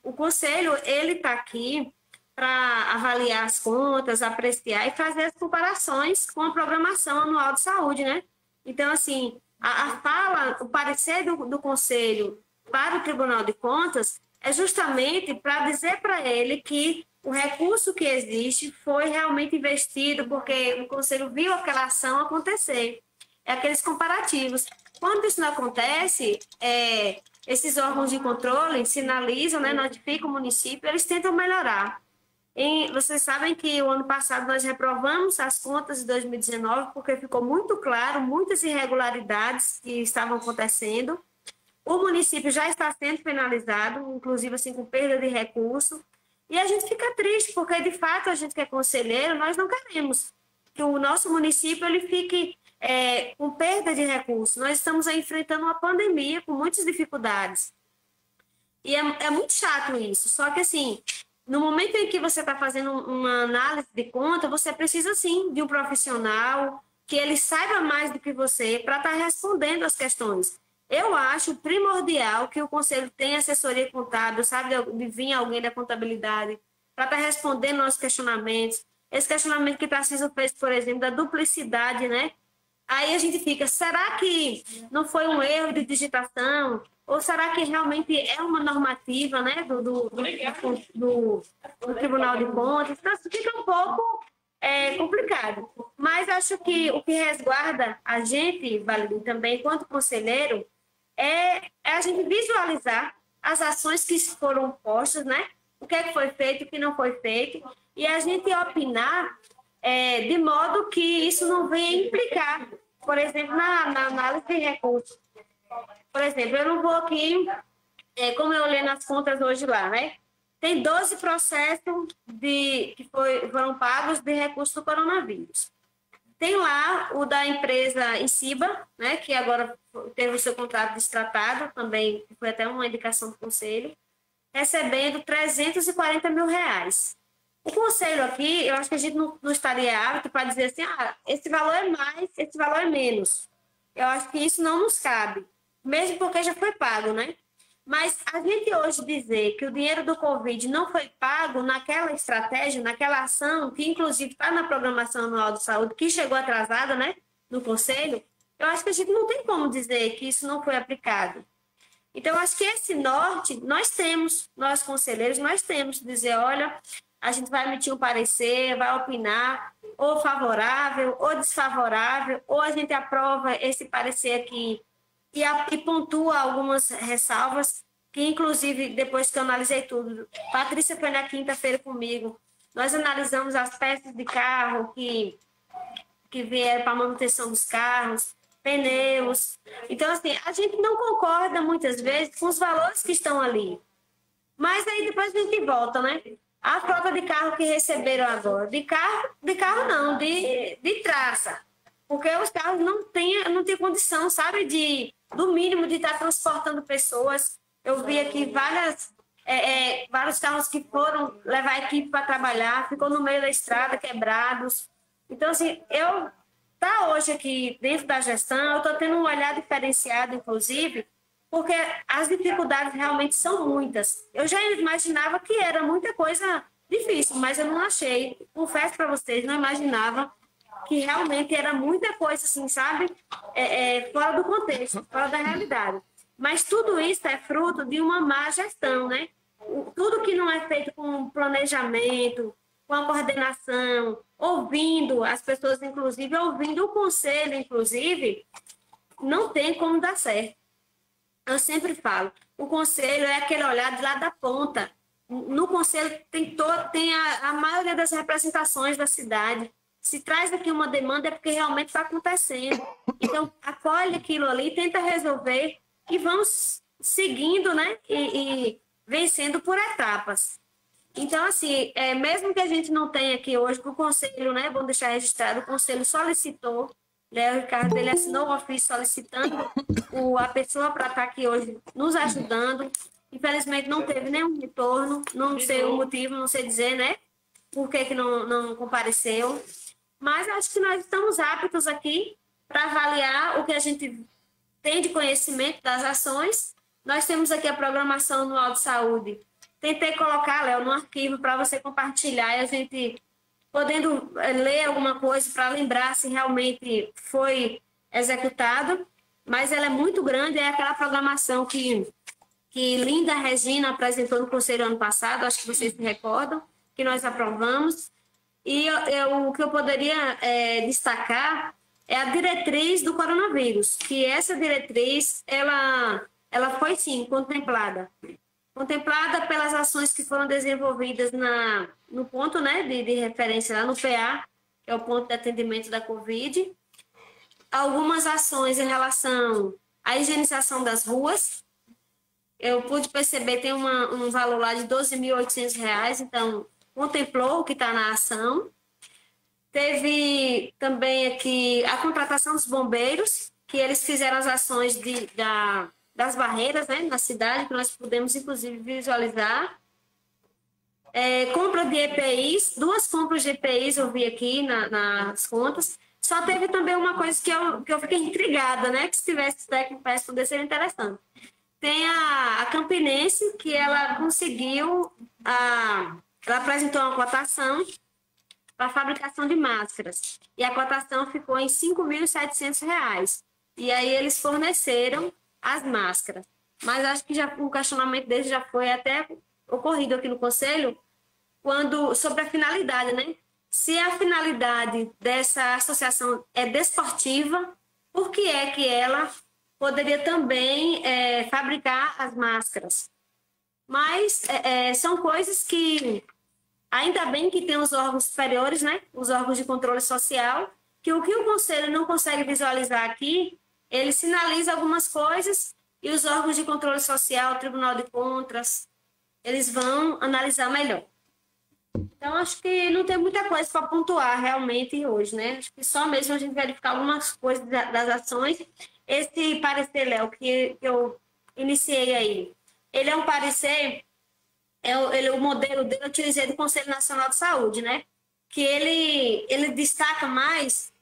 o Conselho, ele está aqui para avaliar as contas, apreciar e fazer as comparações com a programação anual de saúde, né? Então, assim, o parecer do Conselho para o Tribunal de Contas é justamente para dizer para ele que o recurso que existe foi realmente investido porque o Conselho viu aquela ação acontecer. Aqueles comparativos. Quando isso não acontece, esses órgãos de controle sinalizam, né, notificam o município, eles tentam melhorar. Vocês sabem que o ano passado nós reprovamos as contas de 2019 porque ficou muito claro muitas irregularidades que estavam acontecendo. o município já está sendo penalizado, inclusive assim, com perda de recurso, e a gente fica triste, porque de fato a gente que é conselheiro, nós não queremos que o nosso município ele fique com perda de recursos. Nós estamos enfrentando uma pandemia com muitas dificuldades. E é muito chato isso. Só que, assim, no momento em que você está fazendo uma análise de conta, você precisa, sim, de um profissional que ele saiba mais do que você para estar respondendo as questões. Eu acho primordial que o conselho tenha assessoria contábil, sabe, de vir alguém da contabilidade para estar respondendo nossos questionamentos. Esse questionamento que está sendo feito, por exemplo, da duplicidade, né? Aí a gente fica, será que não foi um erro de digitação? Ou será que realmente é uma normativa, né, do Tribunal de Contas? Então, fica um pouco complicado. Mas acho que o que resguarda a gente, Valentim, também, enquanto conselheiro, é a gente visualizar as ações que foram postas, né? O que é que foi feito, o que não foi feito, e a gente opinar de modo que isso não venha implicar, por exemplo, na análise de recursos. Por exemplo, eu não vou aqui, como eu olhei nas contas hoje lá, né? Tem 12 processos que foram pagos de recursos do coronavírus. Tem lá o da empresa Inciba, né, que agora teve o seu contrato destratado, também foi até uma indicação do conselho, recebendo R$340 mil. O conselho aqui, eu acho que a gente não estaria apto para dizer assim, esse valor é mais, esse valor é menos. Eu acho que isso não nos cabe, mesmo porque já foi pago, né? Mas a gente hoje dizer que o dinheiro do Covid não foi pago naquela estratégia, naquela ação, que inclusive está na programação anual de saúde, que chegou atrasada, né, no Conselho, eu acho que a gente não tem como dizer que isso não foi aplicado. Então, eu acho que esse norte, nós conselheiros, nós temos que dizer, olha, a gente vai emitir um parecer, vai opinar, ou favorável, ou desfavorável, ou a gente aprova esse parecer aqui, e pontua algumas ressalvas, que inclusive, depois que eu analisei tudo, Patrícia foi na quinta-feira comigo, nós analisamos as peças de carro que vieram para a manutenção dos carros, pneus. Então, assim, a gente não concorda muitas vezes com os valores que estão ali. Mas aí depois a gente volta, né? A frota de carro que receberam agora, de carro não, de traça. Porque os carros não têm condição, sabe, do mínimo de estar transportando pessoas. Eu vi aqui vários carros que foram levar a equipe para trabalhar, ficou no meio da estrada, quebrados. Então, assim, hoje aqui dentro da gestão, eu estou tendo um olhar diferenciado, inclusive, porque as dificuldades realmente são muitas. Eu já imaginava que era muita coisa difícil, mas eu não achei. Confesso para vocês, não imaginava que realmente era muita coisa, assim, sabe? Fora do contexto, fora da realidade. Mas tudo isso é fruto de uma má gestão, né? Tudo que não é feito com planejamento, com a coordenação, ouvindo as pessoas, inclusive, ouvindo o conselho, inclusive, não tem como dar certo. Eu sempre falo, o conselho é aquele olhar de lá da ponta. No conselho tem a maioria das representações da cidade. Se traz aqui uma demanda é porque realmente está acontecendo. Então, acolhe aquilo ali, tenta resolver e vamos seguindo, né? E vencendo por etapas. Então, assim, mesmo que a gente não tenha aqui hoje, que o conselho, né? Vamos deixar registrado, o conselho solicitou, né, o Ricardo, ele assinou o ofício solicitando a pessoa para estar aqui hoje nos ajudando. Infelizmente, não teve nenhum retorno, não sei o motivo, não sei dizer, né? Por que não compareceu. Mas acho que nós estamos aptos aqui para avaliar o que a gente tem de conhecimento das ações. Nós temos aqui a programação anual de saúde. Tentei colocar, Léo, no arquivo para você compartilhar e a gente podendo ler alguma coisa para lembrar se realmente foi executado. Mas ela é muito grande, é aquela programação que Linda Regina apresentou no Conselho ano passado, acho que vocês se recordam, que nós aprovamos. E o que eu poderia destacar é a diretriz do coronavírus, que essa diretriz, ela foi, sim, contemplada pelas ações que foram desenvolvidas no ponto, né, de referência lá no PA, que é o ponto de atendimento da Covid. Algumas ações em relação à higienização das ruas, eu pude perceber, tem um valor lá de R$ 12.800, então contemplou o que está na ação. Teve também aqui a contratação dos bombeiros, que eles fizeram as ações das barreiras, né, na cidade, que nós pudemos, inclusive, visualizar. Compra de EPIs, 2 compras de EPIs eu vi aqui nas contas. Só teve também uma coisa que eu fiquei intrigada, né, que se tivesse técnico para poder ser interessante. Tem a Campinense, que ela conseguiu, ela apresentou uma cotação para a fabricação de máscaras. E a cotação ficou em R$ 5.700. E aí eles forneceram as máscaras. Mas acho que o questionamento deles já foi até ocorrido aqui no Conselho, sobre a finalidade, né? Se a finalidade dessa associação é desportiva, por que é que ela poderia também fabricar as máscaras? Mas são coisas que, ainda bem que tem os órgãos superiores, né? Os órgãos de controle social, que o Conselho não consegue visualizar aqui, ele sinaliza algumas coisas e os órgãos de controle social, o Tribunal de Contas, eles vão analisar melhor. Então, acho que não tem muita coisa para pontuar realmente hoje, né? Acho que só mesmo a gente verificar algumas coisas das ações. Esse parecer, Léo, que eu iniciei aí, ele é um parecer, o modelo dele eu utilizei do Conselho Nacional de Saúde, né? Que ele destaca mais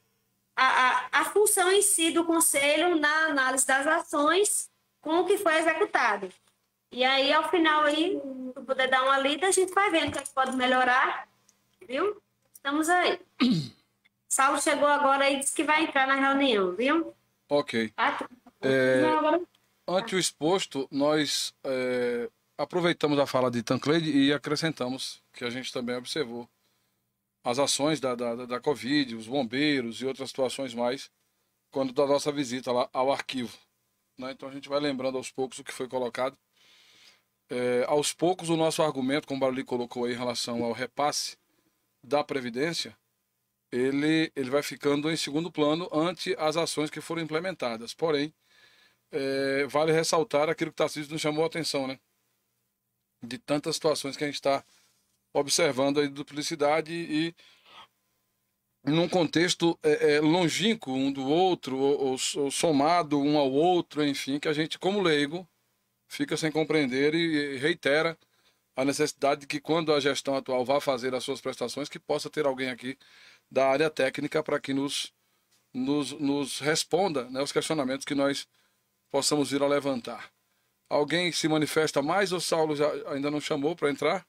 a função em si do Conselho na análise das ações com o que foi executado. E aí, ao final, aí, se puder dar uma lida, a gente vai vendo o que pode melhorar, viu? Estamos aí. Saulo chegou agora e disse que vai entrar na reunião, viu? Ok. Ante o exposto, nós aproveitamos a fala de Tancleide e acrescentamos que a gente também observou as ações da Covid, os bombeiros e outras situações mais, quando da nossa visita lá ao arquivo, né? Então a gente vai lembrando aos poucos o que foi colocado. Aos poucos o nosso argumento, como o Baruli colocou aí em relação ao repasse da Previdência, ele vai ficando em segundo plano ante as ações que foram implementadas. Porém, vale ressaltar aquilo que Tarcísio nos chamou a atenção, né? De tantas situações que a gente está observando aí de duplicidade e num contexto longínquo um do outro, ou somado um ao outro, enfim, que a gente, como leigo, fica sem compreender e reitera a necessidade de que, quando a gestão atual vá fazer as suas prestações, que possa ter alguém aqui da área técnica para que nos responda, né, os questionamentos que nós possamos vir a levantar. Alguém se manifesta mais ou Saulo ainda não chamou para entrar?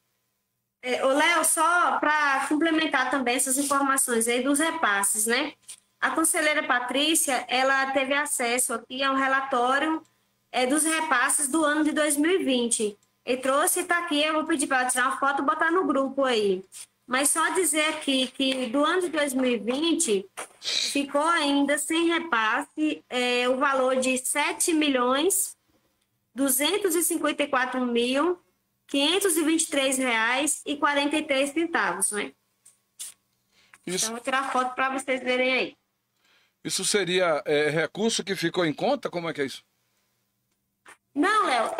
Léo, só para complementar também essas informações aí dos repasses, né? A conselheira Patrícia, ela teve acesso aqui a um relatório dos repasses do ano de 2020. E trouxe, está aqui, eu vou pedir para ela tirar uma foto e botar no grupo aí. Mas só dizer aqui que do ano de 2020 ficou ainda sem repasse o valor de R$ 7.254.523,43, né? Isso. Então, vou tirar a foto para vocês verem aí. Isso seria recurso que ficou em conta? Como é que é isso? Não, Léo,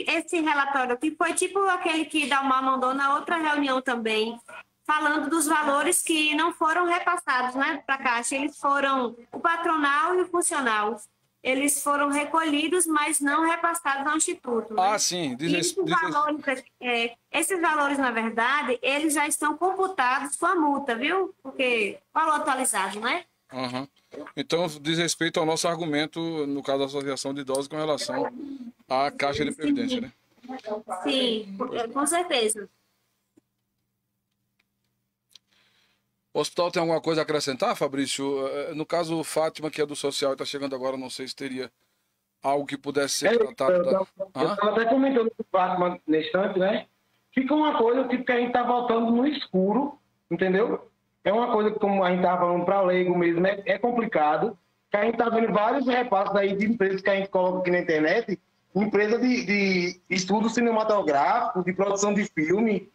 esse relatório aqui foi tipo aquele que Dalmar mandou na outra reunião também, falando dos valores que não foram repassados, né, para a Caixa. Eles foram, o patronal e o funcional, eles foram recolhidos, mas não repassados ao Instituto. Né? Ah, sim. Esses valores, na verdade, eles já estão computados com a multa, viu? Porque valor atualizado, né? Uhum. Então, diz respeito ao nosso argumento, no caso da Associação de Idosos, com relação à Caixa de Previdência, né? Sim, com certeza. O hospital tem alguma coisa a acrescentar, Fabrício? No caso, Fátima, que é do social e está chegando agora, não sei se teria algo que pudesse ser tratado. Eu estava até comentando com o Fátima nesse instante, né? Fica uma coisa tipo que a gente está voltando no escuro, entendeu? É uma coisa que, como a gente estava falando para leigo mesmo, é complicado, que a gente está vendo vários repasses aí de empresas que a gente coloca aqui na internet, empresa de estudo cinematográfico, de produção de filme,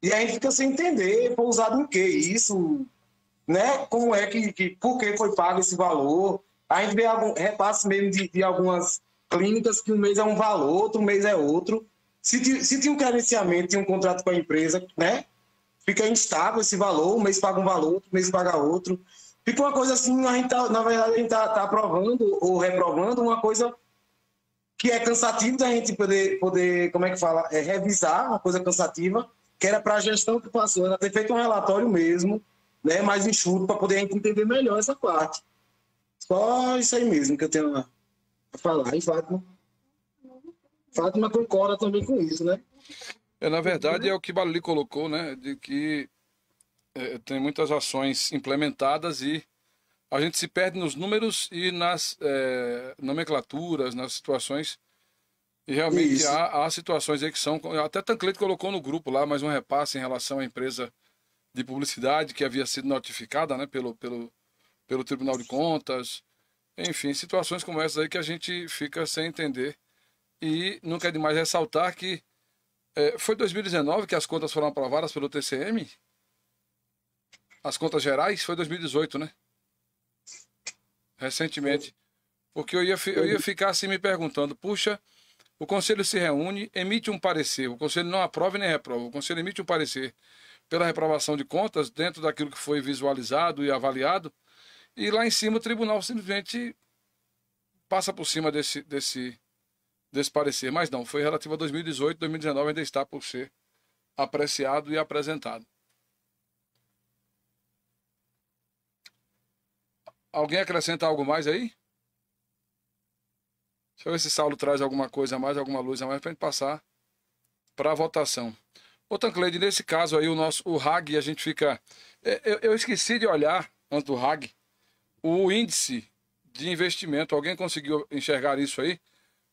e a gente fica sem entender, foi usado em que isso, né? Como é que por que foi pago esse valor? A gente vê algum repasse mesmo de algumas clínicas que um mês é um valor, outro mês é outro. Se tinha um credenciamento, tinha um contrato com a empresa, né? Fica instável esse valor, um mês paga um valor, outro mês paga outro. Fica uma coisa assim, na verdade, a gente tá aprovando ou reprovando uma coisa que é cansativo da gente poder como é que fala? Revisar, uma coisa cansativa, que era para a gestão que passou, ela ter feito um relatório mesmo, né, mais enxuto, para poder a gente entender melhor essa parte. Só isso aí mesmo que eu tenho a falar. E Fátima concorda também com isso, né? Na verdade, é o que Balili colocou, né? De que tem muitas ações implementadas e a gente se perde nos números e nas nomenclaturas, nas situações. E realmente há situações aí que são... Até Tancleto colocou no grupo lá mais um repasse em relação à empresa de publicidade que havia sido notificada, né, pelo Tribunal de Contas. Enfim, situações como essas aí que a gente fica sem entender. E nunca é demais ressaltar que foi 2019 que as contas foram aprovadas pelo TCM? As contas gerais? Foi 2018, né? Recentemente. Porque eu ia ficar assim me perguntando, puxa, o Conselho se reúne, emite um parecer, o Conselho não aprova e nem reprova, o Conselho emite um parecer pela reprovação de contas dentro daquilo que foi visualizado e avaliado, e lá em cima o tribunal simplesmente passa por cima desse parecer. Mas não, foi relativo a 2018, 2019 ainda está por ser apreciado e apresentado. Alguém acrescenta algo mais aí? Deixa eu ver se Saulo traz alguma coisa a mais, alguma luz a mais, para a gente passar para a votação. Ô Tancleide, nesse caso aí, o RAG, a gente fica... Eu esqueci de olhar, antes do RAG, o índice de investimento. Alguém conseguiu enxergar isso aí?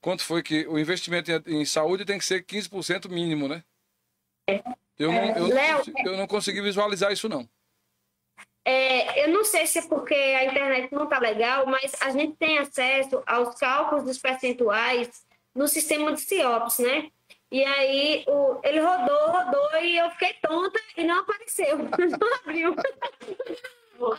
Quanto foi que o investimento em saúde tem que ser 15% mínimo, né? Eu não consegui visualizar isso, não. Eu não sei se é porque a internet não está legal, mas a gente tem acesso aos cálculos dos percentuais no sistema de CIOPS, né? E aí ele rodou e eu fiquei tonta e não apareceu, não abriu.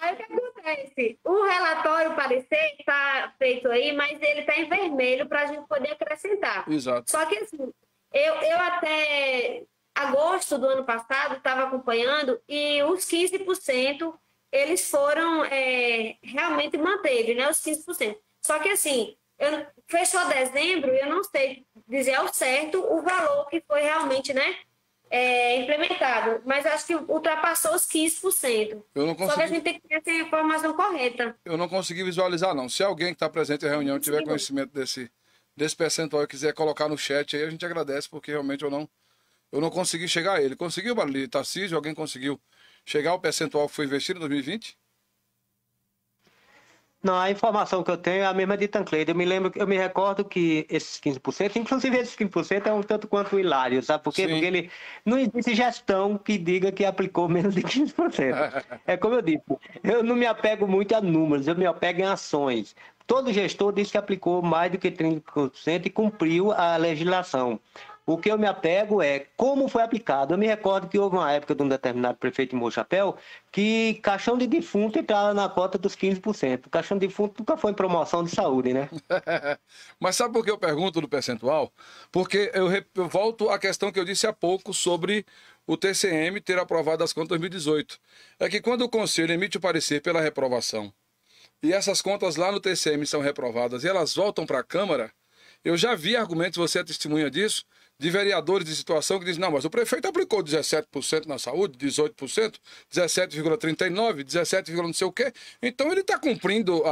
Aí o que acontece? O relatório parecer está feito aí, mas ele está em vermelho para a gente poder acrescentar. Exato. Só que assim, eu até agosto do ano passado estava acompanhando e os 15% eles foram realmente manteve, né? Os 15%. Só que assim, fechou dezembro e eu não sei dizer ao certo o valor que foi realmente, né? Implementado, mas acho que ultrapassou os 15%. Só que a gente tem que ter essa informação correta. Eu não consegui visualizar, não. Se alguém que está presente em reunião tiver conhecimento desse percentual e quiser colocar no chat aí, a gente agradece, porque realmente eu não consegui chegar a ele. Conseguiu, Balili? Tarcísio, alguém conseguiu chegar ao percentual que foi investido em 2020? Não, a informação que eu tenho é a mesma de Tancleide. Eu me recordo que esses 15%, inclusive esses 15% é um tanto quanto hilário, sabe por quê? Sim. Porque ele não existe gestão que diga que aplicou menos de 15%. É como eu disse, eu não me apego muito a números, eu me apego em ações. Todo gestor disse que aplicou mais do que 30% e cumpriu a legislação. O que eu me apego é como foi aplicado. Eu me recordo que houve uma época de um determinado prefeito em Mochapéu que caixão de defunto entrava na cota dos 15%. O caixão de defunto nunca foi em promoção de saúde, né? Mas sabe por que eu pergunto do percentual? Porque eu volto à questão que eu disse há pouco sobre o TCM ter aprovado as contas 2018. É que quando o Conselho emite o parecer pela reprovação e essas contas lá no TCM são reprovadas e elas voltam para a Câmara, eu já vi argumentos, você é testemunha disso, de vereadores de situação que dizem, não, mas o prefeito aplicou 17% na saúde, 18%, 17,39%, 17, não sei o quê, então ele está cumprindo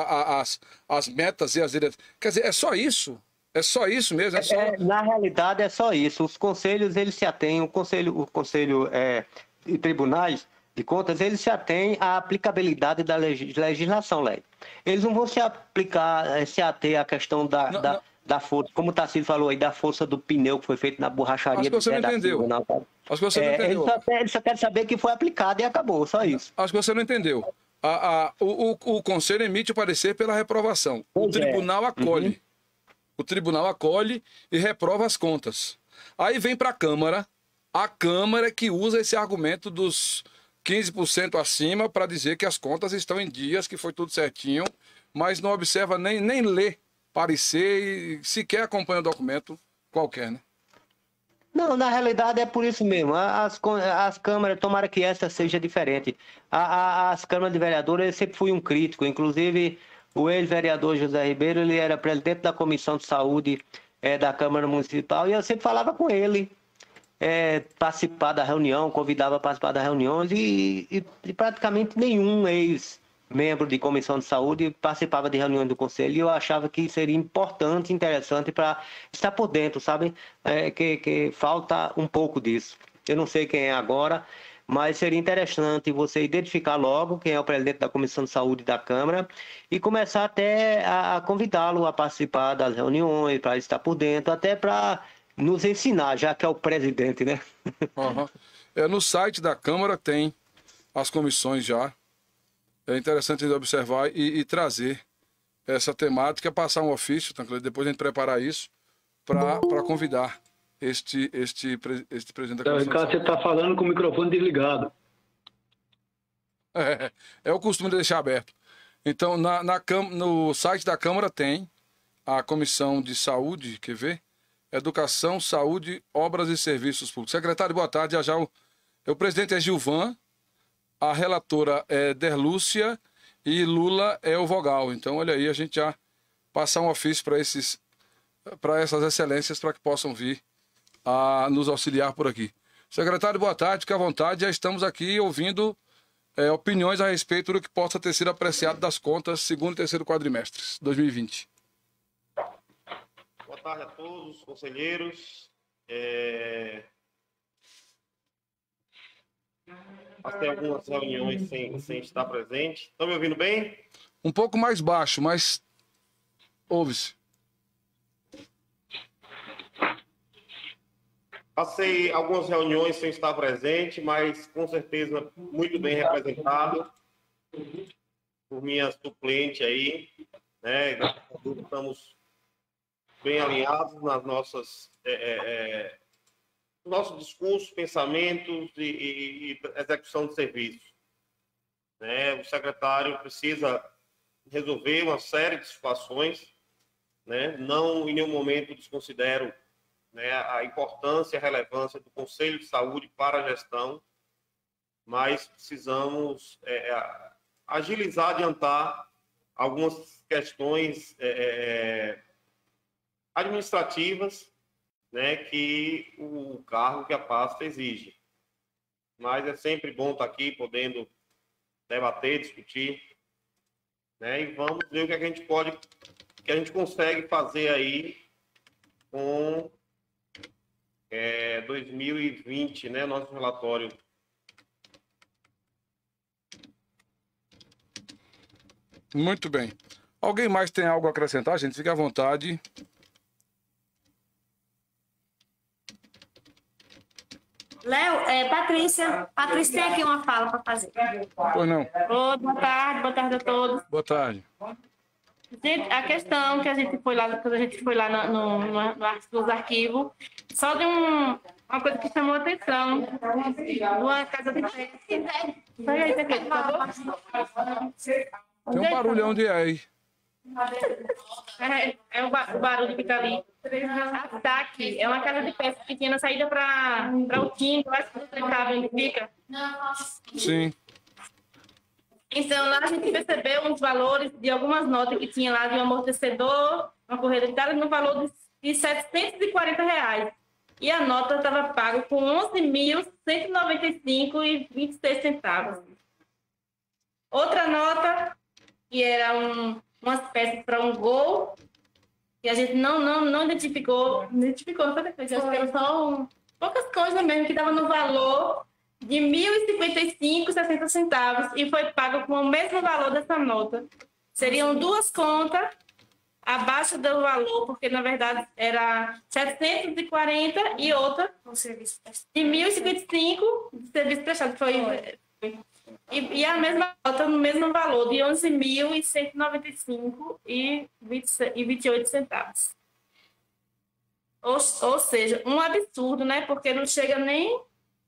as metas e as diretas. Quer dizer, é só isso? É só isso mesmo? Na realidade é só isso. Os conselhos, eles se atêm, o conselho e tribunais de contas, eles se atêm à aplicabilidade da legislação, Léo. Eles não vão se ater à questão da força, como o Tarcísio falou aí, da força do pneu que foi feito na borracharia. Acho que você não entendeu. Acho que você não entendeu. Ele só quer saber que foi aplicado e acabou, só isso. Acho que você não entendeu. O Conselho emite o parecer pela reprovação. O tribunal acolhe. Uhum. O tribunal acolhe e reprova as contas. Aí vem para a Câmara que usa esse argumento dos 15% acima para dizer que as contas estão em dias, que foi tudo certinho, mas não observa nem lê parecer e sequer acompanha o documento qualquer, né? Não, na realidade é por isso mesmo. As câmaras, tomara que essa seja diferente. As câmaras de vereadores, eu sempre fui um crítico. Inclusive, o ex-vereador José Ribeiro, ele era presidente da Comissão de Saúde da Câmara Municipal, e eu sempre falava com ele, participar da reunião, convidava a participar das reuniões, e praticamente nenhum ex-membro de Comissão de Saúde participava de reuniões do Conselho, e eu achava que seria importante, interessante para estar por dentro, sabe? Que falta um pouco disso. Eu não sei quem é agora, mas seria interessante você identificar logo quem é o presidente da Comissão de Saúde da Câmara e começar até a convidá-lo a participar das reuniões, para estar por dentro, até para nos ensinar, já que é o presidente, né? Uhum. No site da Câmara tem as comissões já. É interessante observar e trazer essa temática, passar um ofício, depois a gente preparar isso, para convidar este presidente da Comissão. Ricardo, você está falando com o microfone desligado. É o costume de deixar aberto. Então, no site da Câmara tem a Comissão de Saúde, quer ver? Educação, Saúde, Obras e Serviços Públicos. Secretário, boa tarde. O presidente é Gilvan, a relatora é Derlúcia e Lula é o vogal. Então, olha aí, a gente já passar um ofício para essas excelências, para que possam vir a nos auxiliar por aqui. Secretário, boa tarde, fique à vontade. Já estamos aqui ouvindo opiniões a respeito do que possa ter sido apreciado das contas segundo e terceiro quadrimestres 2020. Boa tarde a todos, conselheiros. Passei algumas reuniões sem estar presente. Estão me ouvindo bem? Um pouco mais baixo, mas ouve-se. Passei algumas reuniões sem estar presente, mas com certeza muito bem representado por minha suplente aí, né? Estamos bem alinhados nas nossos discursos, pensamentos e execução de serviços. Né? O secretário precisa resolver uma série de situações, né? Não em nenhum momento desconsidero, né, a importância e a relevância do Conselho de Saúde para a gestão, mas precisamos agilizar, adiantar algumas questões administrativas, né, que o cargo, que a pasta exige. Mas é sempre bom estar aqui, podendo debater, discutir, né, e vamos ver o que a gente consegue fazer aí com 2020, né, nosso relatório. Muito bem. Alguém mais tem algo a acrescentar, gente? Fique à vontade. Léo, Patrícia tem aqui uma fala para fazer. Pois não. Boa tarde a todos. Boa tarde. Gente, a questão que a gente foi lá, quando a gente foi lá nos arquivos, só de uma coisa que chamou a atenção, uma casa de festa. Tem um barulhão de aí. O barulho que tá ali. Tá aqui. É uma casa de festa que tinha na saída para o Quinto, acho que você sabe onde fica. Sim. Então, lá a gente percebeu uns valores de algumas notas que tinha lá de um amortecedor, uma correia dentária, no valor de R$ 740. E a nota estava paga com R$ 11.195,26. Outra nota, que era umas peças para um Gol, que a gente não identificou, não foi defesa, acho que era só poucas coisas mesmo, que estava no valor de R$ 1.055,60 e foi pago com o mesmo valor dessa nota. Seriam duas contas abaixo do valor, porque na verdade era 740 e outra de 1.055 de serviço prestado. E a mesma nota no mesmo valor de 11.195,28. Ou seja, um absurdo, né? Porque não chega nem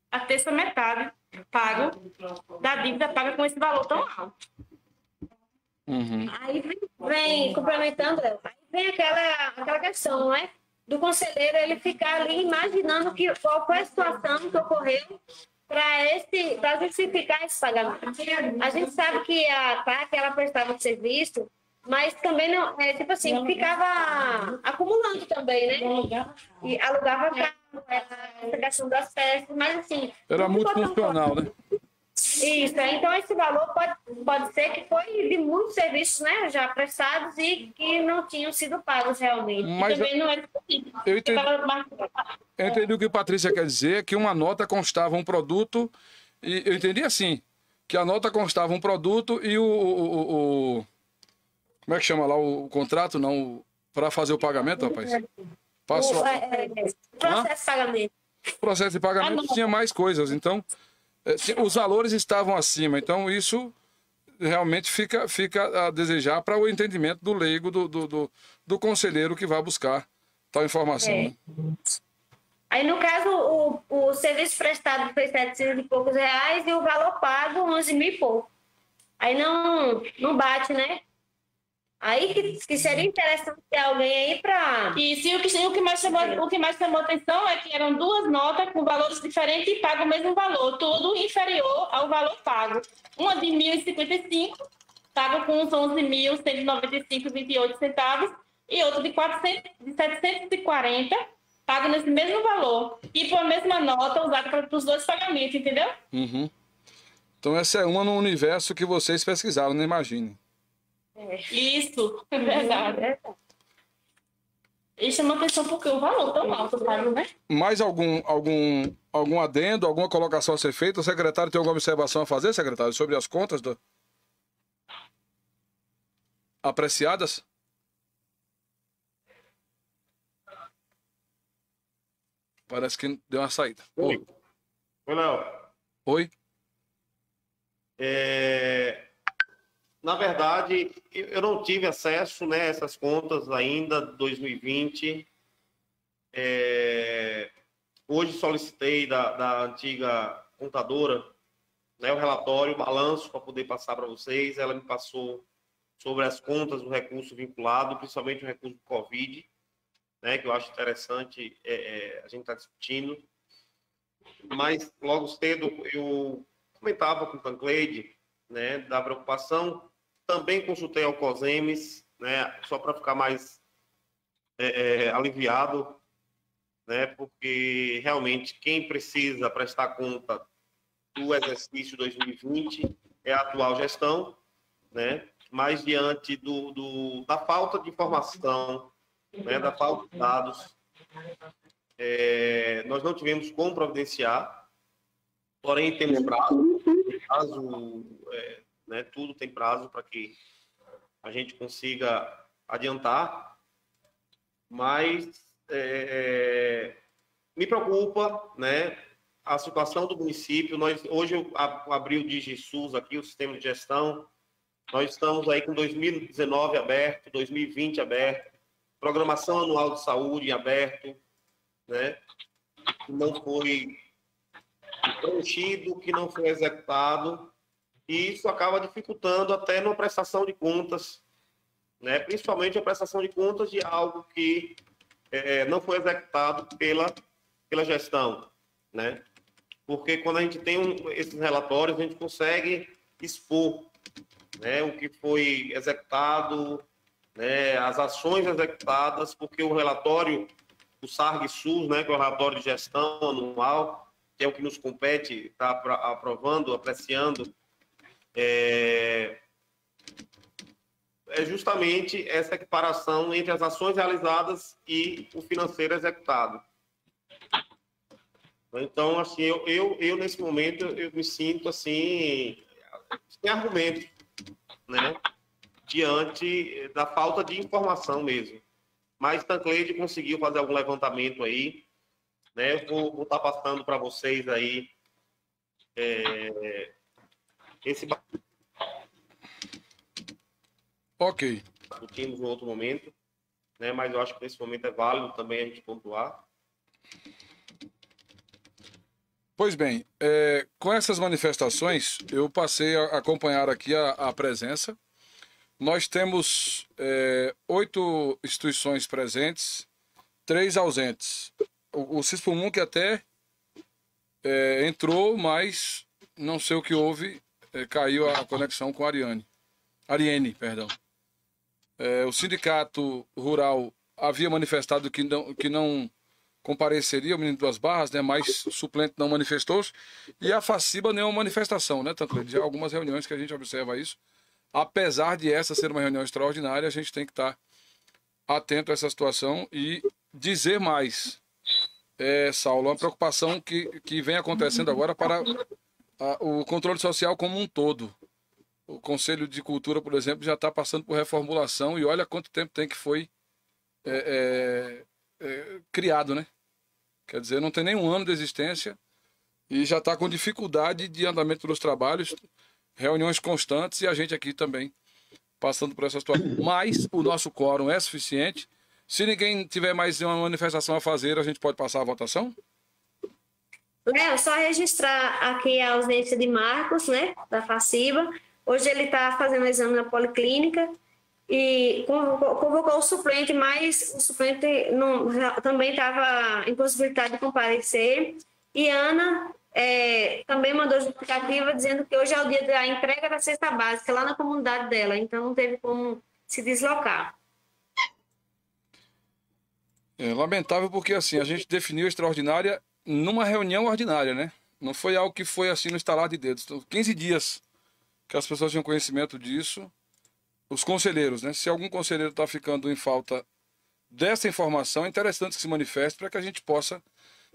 a terça metade pago da dívida paga com esse valor tão alto. Uhum. Aí vem complementando, aí vem aquela questão, né? Do conselheiro ele ficar ali imaginando qual foi a situação que ocorreu para justificar esse pagamento. A gente sabe que a TAC ela prestava serviço, mas também não, tipo assim, ficava acumulando também, né? E alugava carro, essa questão das festas, mas assim. Era multifuncional, né? Isso, então esse valor pode ser que foi de muitos serviços, né, já prestados e que não tinham sido pagos realmente. Mas e também não era possível. Eu entendi o que a Patrícia quer dizer, que uma nota constava um produto, e eu entendi assim, que a nota constava um produto e como é que chama lá, o contrato, não, para fazer o pagamento, rapaz? Passou. Processo de pagamento. O processo de pagamento tinha mais coisas, então os valores estavam acima, então isso realmente fica a desejar para o entendimento do leigo, do conselheiro que vai buscar tal informação. Né? Aí, no caso, o serviço prestado foi 700 e poucos reais e o valor pago 11 mil e pouco. Aí não bate, né? Aí que seria interessante ter alguém aí para... Isso, e o que mais chamou atenção é que eram duas notas com valores diferentes e pagam o mesmo valor, tudo inferior ao valor pago. Uma de 1.055, paga com uns 11.195,28 centavos, e outra de 740, paga nesse mesmo valor. E por a mesma nota usada para os dois pagamentos, entendeu? Uhum. Então essa é uma no universo que vocês pesquisaram, não imagine. Isso, é verdade. E chama atenção porque o valor tão alto, sabe, né? Mais algum adendo, alguma colocação a ser feita? O secretário tem alguma observação a fazer, secretário, sobre as contas apreciadas? Parece que deu uma saída. Oi, Léo. Oi? Na verdade, eu não tive acesso, né, a essas contas ainda de 2020. Hoje solicitei da antiga contadora, né, o relatório, o balanço para poder passar para vocês. Ela me passou sobre as contas do recurso vinculado, principalmente o recurso do Covid, né, que eu acho interessante a gente estar discutindo. Mas logo cedo eu comentava com o Tancleide, né, da preocupação. Também consultei ao COSEMES, né, só para ficar mais aliviado, né, porque realmente quem precisa prestar conta do exercício 2020 é a atual gestão, né, mas diante da falta de informação, né, da falta de dados, nós não tivemos como providenciar, porém temos prazo, né, tudo tem prazo para que a gente consiga adiantar, mas me preocupa, né, a situação do município. Hoje eu abri o DigiSUS aqui, o sistema de gestão, nós estamos aí com 2019 aberto, 2020 aberto, programação anual de saúde aberto, né, não foi preenchido, que não foi executado, e isso acaba dificultando até numa prestação de contas, né? Principalmente a prestação de contas de algo que não foi executado pela gestão, né? Porque quando a gente tem esses relatórios, a gente consegue expor, né, o que foi executado, né, as ações executadas, porque o relatório, o SARG-SUS, né, que é o relatório de gestão anual, que é o que nos compete, está aprovando, apreciando, é justamente essa equiparação entre as ações realizadas e o financeiro executado. Então, assim, eu nesse momento, eu me sinto, assim, sem argumento, né, diante da falta de informação mesmo. Mas Tancleide conseguiu fazer algum levantamento aí, né, eu vou estar passando para vocês aí esse... Ok. Discutimos em outro momento, né, mas eu acho que nesse momento é válido também a gente pontuar. Pois bem, com essas manifestações, eu passei a acompanhar aqui a presença, Nós temos 8 instituições presentes, 3 ausentes. O Cispumum que até entrou, mas não sei o que houve, caiu a conexão com a Ariene, perdão. O Sindicato Rural havia manifestado que não compareceria, o Menino Duas Barras, né, mas o suplente não manifestou-se, e a FACIBA nenhuma manifestação, né, tanto de algumas reuniões que a gente observa isso. Apesar de essa ser uma reunião extraordinária, a gente tem que estar atento a essa situação e dizer mais. Saulo, uma preocupação que vem acontecendo agora para o controle social como um todo. O Conselho de Cultura, por exemplo, já está passando por reformulação e olha quanto tempo tem que foi criado, né? Quer dizer, não tem nem um ano de existência e já está com dificuldade de andamento dos trabalhos, reuniões constantes e a gente aqui também passando por essa situação. Mas o nosso quórum é suficiente. Se ninguém tiver mais uma manifestação a fazer, a gente pode passar a votação? Léo, só registrar aqui a ausência de Marcos, né, da FACIBA. Hoje ele está fazendo o exame na policlínica e convocou o suplente, mas o suplente também estava impossibilitado de comparecer. E Ana também mandou justificativa dizendo que hoje é o dia da entrega da cesta básica lá na comunidade dela, então não teve como se deslocar. Lamentável porque assim, a gente definiu a extraordinária numa reunião ordinária, né? Não foi algo que foi assim no estalar de dedos. 15 dias que as pessoas tinham conhecimento disso, os conselheiros, né? Se algum conselheiro está ficando em falta dessa informação, é interessante que se manifeste para que a gente possa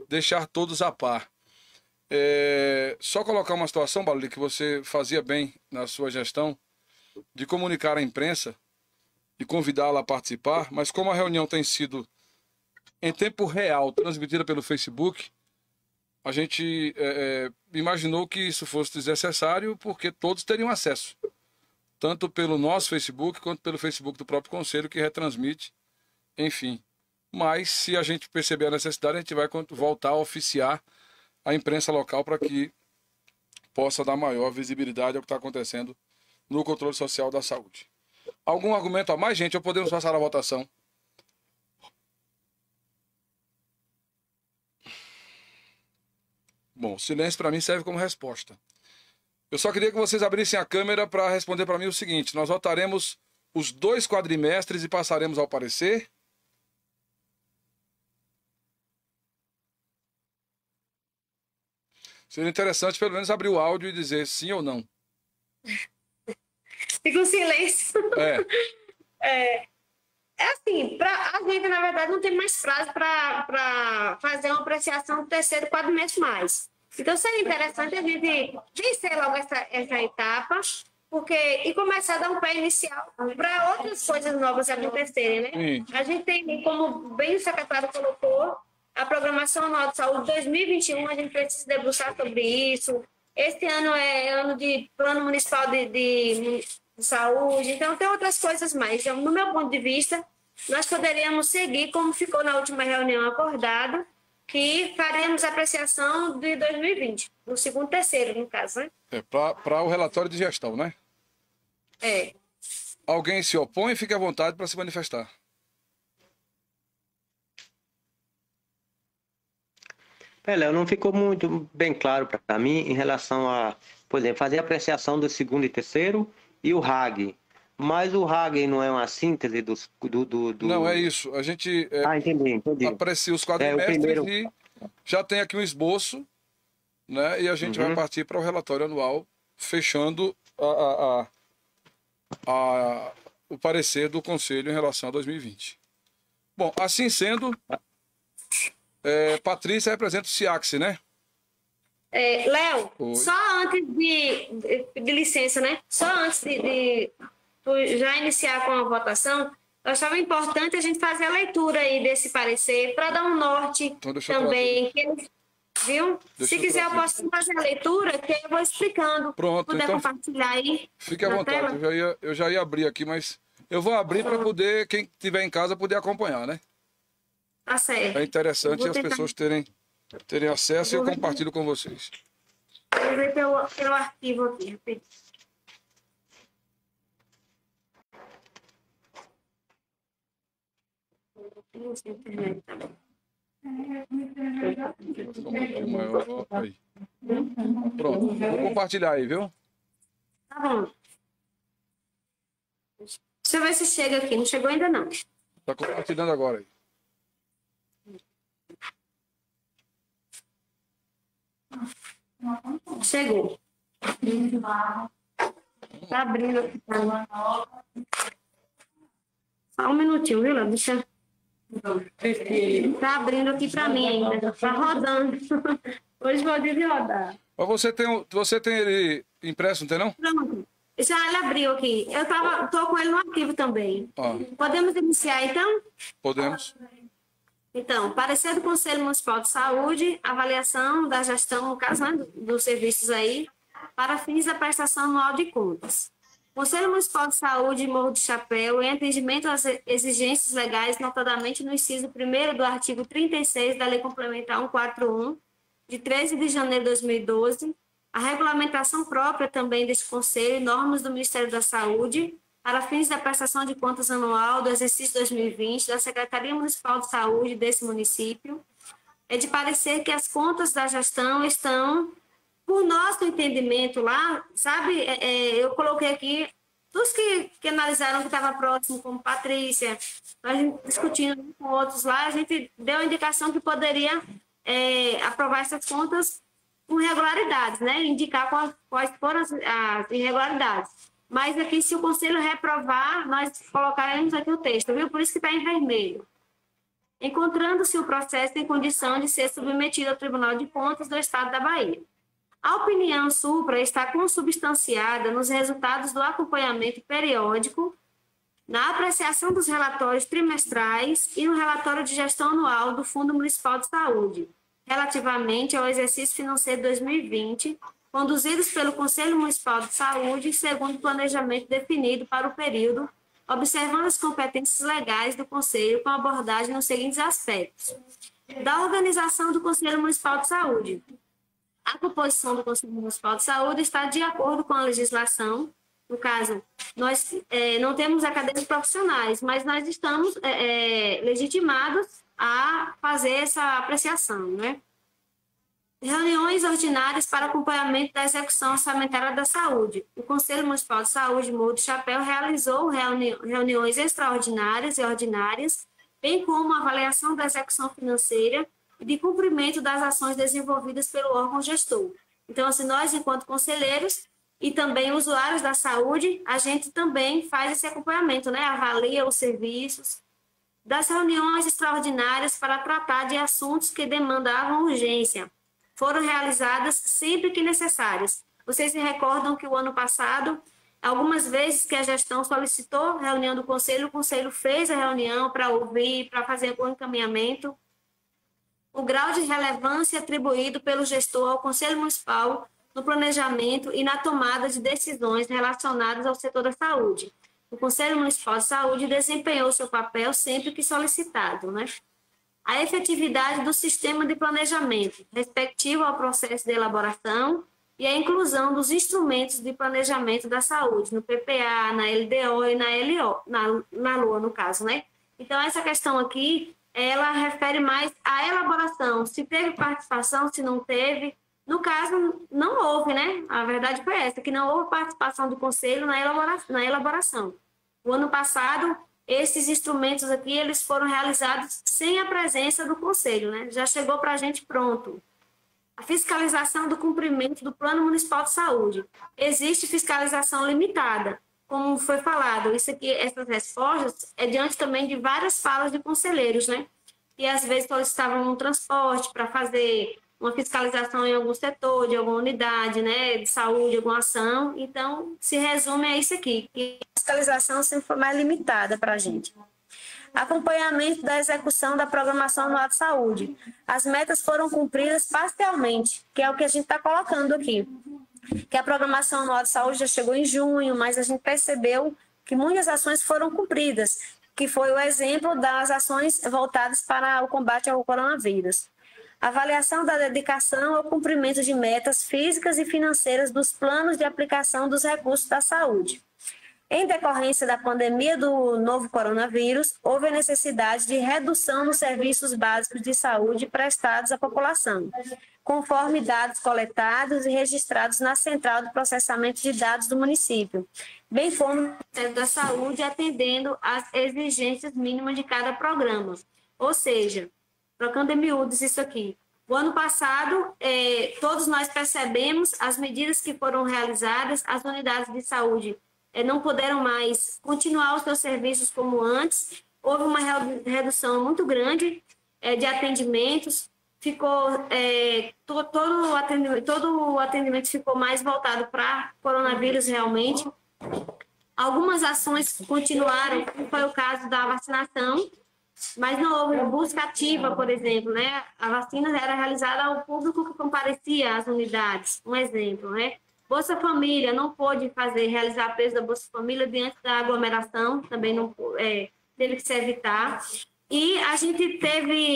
deixar todos a par. Só colocar uma situação, Baluli, que você fazia bem na sua gestão, de comunicar à imprensa e convidá-la a participar, mas como a reunião tem sido em tempo real, transmitida pelo Facebook, a gente imaginou que isso fosse desnecessário porque todos teriam acesso, tanto pelo nosso Facebook quanto pelo Facebook do próprio Conselho, que retransmite, enfim. Mas se a gente perceber a necessidade, a gente vai voltar a oficiar a imprensa local para que possa dar maior visibilidade ao que está acontecendo no controle social da saúde. Algum argumento a mais, gente, ou podemos passar a votação? Bom, silêncio para mim serve como resposta. Eu só queria que vocês abrissem a câmera para responder para mim o seguinte: nós votaremos os 2 quadrimestres e passaremos ao parecer? Seria interessante pelo menos abrir o áudio e dizer sim ou não. Fica um silêncio. É assim, a gente, na verdade, não tem mais prazo para fazer uma apreciação do terceiro quadrimestre mais. Então, seria interessante a gente vencer logo essa etapa e começar a dar um pé inicial para outras coisas novas acontecerem, né? Sim. A gente tem, como bem o secretário colocou, a programação anual de saúde 2021, a gente precisa debruçar sobre isso. Este ano é ano de plano municipal de saúde, então tem outras coisas mais. Então, no meu ponto de vista, nós poderíamos seguir como ficou na última reunião acordado, que faríamos a apreciação de 2020, no segundo e terceiro, no caso, né? Para o relatório de gestão, né? Alguém se opõe? Fique à vontade para se manifestar. Léo, não ficou muito bem claro para mim em relação a, por exemplo, fazer a apreciação do segundo e terceiro e o RAG. Mas o RAG não é uma síntese do... Não, é isso. A gente entendi. aprecia os quadrimestres e já tem aqui um esboço, né? E a gente vai partir para o relatório anual, fechando o parecer do Conselho em relação a 2020. Bom, assim sendo... Patrícia representa o SIACSE, né? Léo, só antes de licença, né? Só antes de já iniciar com a votação, eu achava importante a gente fazer a leitura aí desse parecer para dar um norte então, também. Viu? Se quiser, eu posso fazer a leitura, que eu vou explicando. Pronto, puder então, compartilhar aí. Fique à vontade, eu já ia abrir aqui, mas eu vou abrir para poder, quem estiver em casa, poder acompanhar, né? Tá certo. É interessante as pessoas terem acesso e eu compartilho com vocês. Vou ver pelo arquivo aqui. Aí. Pronto, vou compartilhar aí, viu? Tá bom. Deixa eu ver se chega aqui. Não chegou ainda, não. Tá compartilhando agora aí. Chegou. Tá abrindo aqui. Só um minutinho, viu, Léo? Deixa. Tá abrindo aqui pra mim ainda. Tá rodando. Hoje vou de rodar. Mas você tem ele impresso, não tem não? Pronto. Já ele abriu aqui. Tô com ele no arquivo também. Ah. Podemos iniciar, então? Podemos. Então, parecer do Conselho Municipal de Saúde, avaliação da gestão, no caso, né, dos serviços aí, para fins da prestação anual de contas. O Conselho Municipal de Saúde Morro do Chapéu, em atendimento às exigências legais, notadamente no inciso 1º do artigo 36 da Lei Complementar 141, de 13 de janeiro de 2012, a regulamentação própria também deste Conselho e normas do Ministério da Saúde, para fins da prestação de contas anual do exercício 2020 da Secretaria Municipal de Saúde desse município, é de parecer que as contas da gestão estão, por nosso entendimento lá, sabe, eu coloquei aqui, dos que analisaram que estava próximo, como Patrícia, nós discutindo com outros lá, a gente deu a indicação que poderia aprovar essas contas com regularidades, né, indicar quais foram as irregularidades. Mas aqui, se o Conselho reprovar, nós colocaremos aqui o texto, viu? Por isso que está em vermelho. Encontrando-se o processo em condição de ser submetido ao Tribunal de Contas do Estado da Bahia. A opinião supra está consubstanciada nos resultados do acompanhamento periódico, na apreciação dos relatórios trimestrais e no relatório de gestão anual do Fundo Municipal de Saúde, relativamente ao exercício financeiro 2020, conduzidos pelo Conselho Municipal de Saúde, segundo o planejamento definido para o período, observando as competências legais do Conselho com abordagem nos seguintes aspectos. Da organização do Conselho Municipal de Saúde. A composição do Conselho Municipal de Saúde está de acordo com a legislação. No caso, nós não temos acadêmicos profissionais, mas nós estamos legitimados a fazer essa apreciação, né? Reuniões ordinárias para acompanhamento da execução orçamentária da saúde. O Conselho Municipal de Saúde Morro do Chapéu realizou reuniões extraordinárias e ordinárias, bem como a avaliação da execução financeira e de cumprimento das ações desenvolvidas pelo órgão gestor. Então, assim, nós, enquanto conselheiros e também usuários da saúde, a gente também faz esse acompanhamento, né? Avalia os serviços, das reuniões extraordinárias para tratar de assuntos que demandavam urgência. Foram realizadas sempre que necessárias. Vocês se recordam que o ano passado, algumas vezes que a gestão solicitou reunião do Conselho, o Conselho fez a reunião para ouvir, para fazer o encaminhamento. O grau de relevância atribuído pelo gestor ao Conselho Municipal no planejamento e na tomada de decisões relacionadas ao setor da saúde. O Conselho Municipal de Saúde desempenhou seu papel sempre que solicitado, né? A efetividade do sistema de planejamento, respectivo ao processo de elaboração e a inclusão dos instrumentos de planejamento da saúde, no PPA, na LDO e na LO, na LOA, no caso, né? Então, essa questão aqui, ela refere mais à elaboração, se teve participação, se não teve. No caso, não houve, né? A verdade foi essa, que não houve participação do Conselho na elaboração. O ano passado, esses instrumentos aqui, eles foram realizados sem a presença do Conselho, né? Já chegou para a gente pronto. A fiscalização do cumprimento do Plano Municipal de Saúde. Existe fiscalização limitada, como foi falado. Isso aqui, essas respostas, é diante também de várias falas de conselheiros, né? E às vezes solicitavam um transporte para fazer uma fiscalização em algum setor, de alguma unidade, né, de saúde, alguma ação. Então, se resume a isso aqui, que a fiscalização sempre foi mais limitada para a gente. Acompanhamento da execução da programação anual de saúde. As metas foram cumpridas parcialmente, que é o que a gente está colocando aqui. Que a programação anual de saúde já chegou em junho, mas a gente percebeu que muitas ações foram cumpridas, que foi o exemplo das ações voltadas para o combate ao coronavírus. Avaliação da dedicação ao cumprimento de metas físicas e financeiras dos planos de aplicação dos recursos da saúde. Em decorrência da pandemia do novo coronavírus, houve a necessidade de redução nos serviços básicos de saúde prestados à população, conforme dados coletados e registrados na Central de Processamento de Dados do município, bem como no Ministério da Saúde, atendendo às exigências mínimas de cada programa. Ou seja, trocando em miúdos isso aqui, o ano passado, todos nós percebemos as medidas que foram realizadas, as unidades de saúde não puderam mais continuar os seus serviços como antes, houve uma redução muito grande de atendimentos, ficou todo o atendimento ficou mais voltado para coronavírus realmente. Algumas ações continuaram, como foi o caso da vacinação, mas não houve busca ativa, por exemplo, né? A vacina era realizada ao público que comparecia às unidades, um exemplo, né? Bolsa Família não pôde realizar a preço da Bolsa Família diante da aglomeração, também não teve que se evitar. E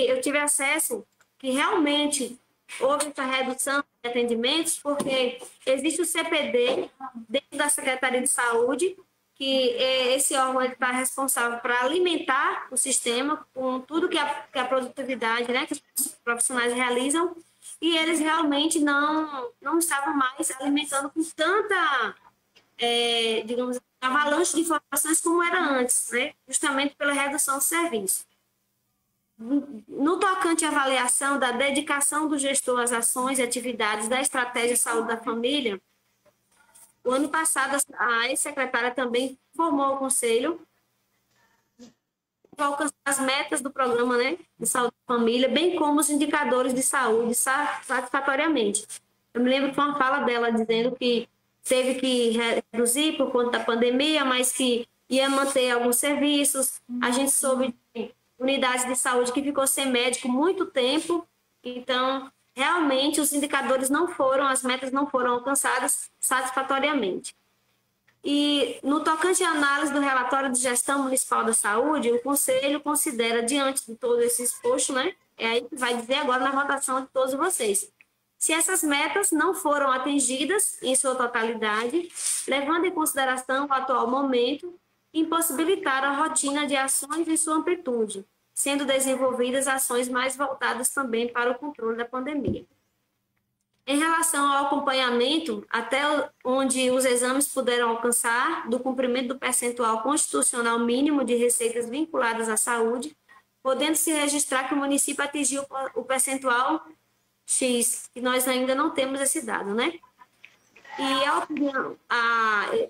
eu tive acesso que realmente houve essa redução de atendimentos, porque existe o CPD dentro da Secretaria de Saúde, que esse órgão está responsável para alimentar o sistema com tudo que a produtividade, né, que os profissionais realizam, e eles realmente não estavam mais alimentando com tanta, digamos, avalanche de informações como era antes, né, justamente pela redução do serviço. No tocante à avaliação da dedicação do gestor às ações e atividades da Estratégia Saúde da Família, o ano passado, a ex-secretária também formou o conselho para alcançar as metas do programa, né, de saúde da família, bem como os indicadores de saúde satisfatoriamente. Eu me lembro que foi uma fala dela dizendo que teve que reduzir por conta da pandemia, mas que ia manter alguns serviços. A gente soube de unidades de saúde que ficou sem médico muito tempo, então realmente os indicadores as metas não foram alcançadas satisfatoriamente. E no tocante à análise do relatório de gestão municipal da saúde, o Conselho considera, diante de todo esse exposto, né, aí que vai dizer agora na votação de todos vocês, se essas metas não foram atingidas em sua totalidade, levando em consideração o atual momento, impossibilitar a rotina de ações em sua amplitude, sendo desenvolvidas ações mais voltadas também para o controle da pandemia. Em relação ao acompanhamento, até onde os exames puderam alcançar do cumprimento do percentual constitucional mínimo de receitas vinculadas à saúde, podendo-se registrar que o município atingiu o percentual X, que nós ainda não temos esse dado, né? E a opinião,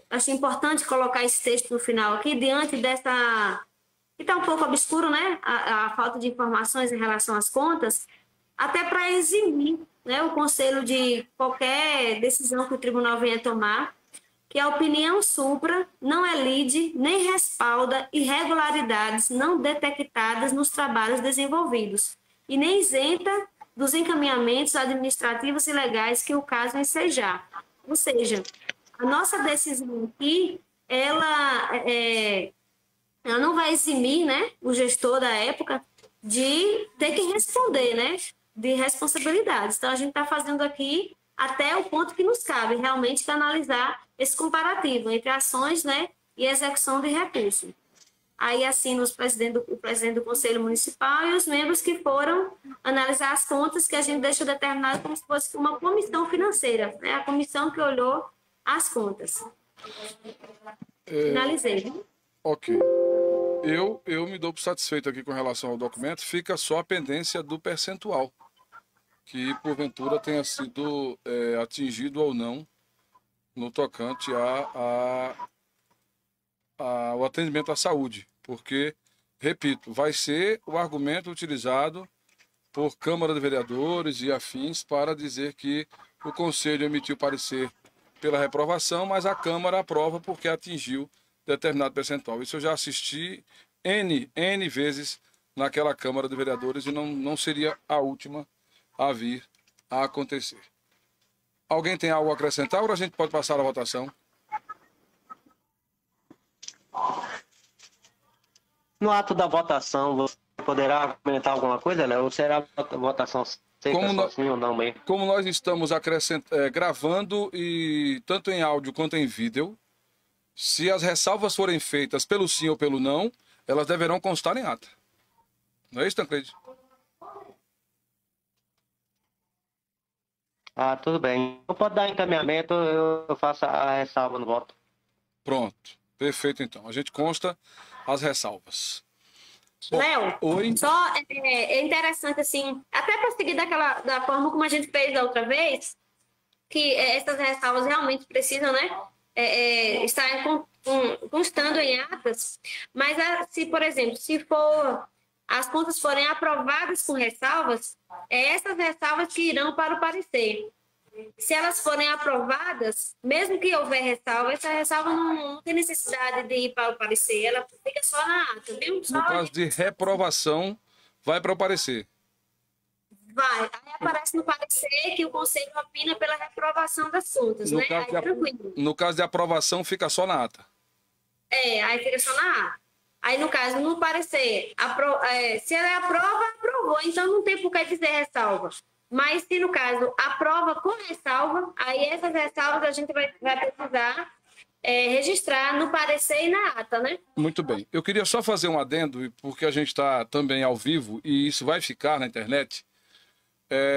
acho importante colocar esse texto no final aqui, diante dessa... que está um pouco obscuro, né, a falta de informações em relação às contas, até para eximir, né, o conselho de qualquer decisão que o tribunal venha tomar, que a opinião supra não elide nem respalda irregularidades não detectadas nos trabalhos desenvolvidos e nem isenta dos encaminhamentos administrativos e legais que o caso ensejar. Ou seja, a nossa decisão aqui, ela não vai eximir, né, o gestor da época de ter que responder, né, de responsabilidades. Então, a gente está fazendo aqui até o ponto que nos cabe, realmente, analisar esse comparativo entre ações, né, e execução de recursos. Aí assina o presidente do Conselho Municipal e os membros que foram analisar as contas, que a gente deixou determinado como se fosse uma comissão financeira, né, a comissão que olhou as contas. Finalizei. Ok. Eu me dou por satisfeito aqui com relação ao documento, fica só a pendência do percentual, que porventura tenha sido atingido ou não no tocante ao atendimento à saúde, porque, repito, vai ser o argumento utilizado por Câmara de Vereadores e afins para dizer que o Conselho emitiu parecer pela reprovação, mas a Câmara aprova porque atingiu determinado percentual. Isso eu já assisti N vezes naquela Câmara de Vereadores e não seria a última a vir a acontecer. Alguém tem algo a acrescentar ou a gente pode passar a votação? No ato da votação, você poderá comentar alguma coisa, Léo? Ou será a votação seca sozinho ou não mesmo? Como nós estamos gravando, e tanto em áudio quanto em vídeo, Se as ressalvas forem feitas pelo sim ou pelo não, elas deverão constar em ata. Não é isso, Tancredo? Ah, tudo bem. Não pode dar encaminhamento, eu faço a ressalva no voto. Pronto. Perfeito, então. A gente consta as ressalvas. Léo, Oi? só é interessante, assim, até para seguir da forma como a gente fez da outra vez, que essas ressalvas realmente precisam, né, estar constando em atas, mas se, por exemplo, as contas forem aprovadas com ressalvas, essas ressalvas que irão para o parecer. Se elas forem aprovadas, mesmo que houver ressalva, essa ressalva não tem necessidade de ir para o parecer, ela fica só na ata, viu? No caso de reprovação, vai para o parecer. Vai. Aí aparece no parecer que o Conselho opina pela reprovação das contas, né? Aí tranquilo. No caso de aprovação, fica só na ata. Aí fica só na ata. Aí, no caso, no parecer, se ela aprova, aprovou, então não tem por que dizer ressalva. Mas se, no caso, aprova com ressalva, aí essas ressalvas a gente vai precisar registrar no parecer e na ata, né? Muito bem. Eu queria só fazer um adendo, porque a gente está também ao vivo, e isso vai ficar na internet,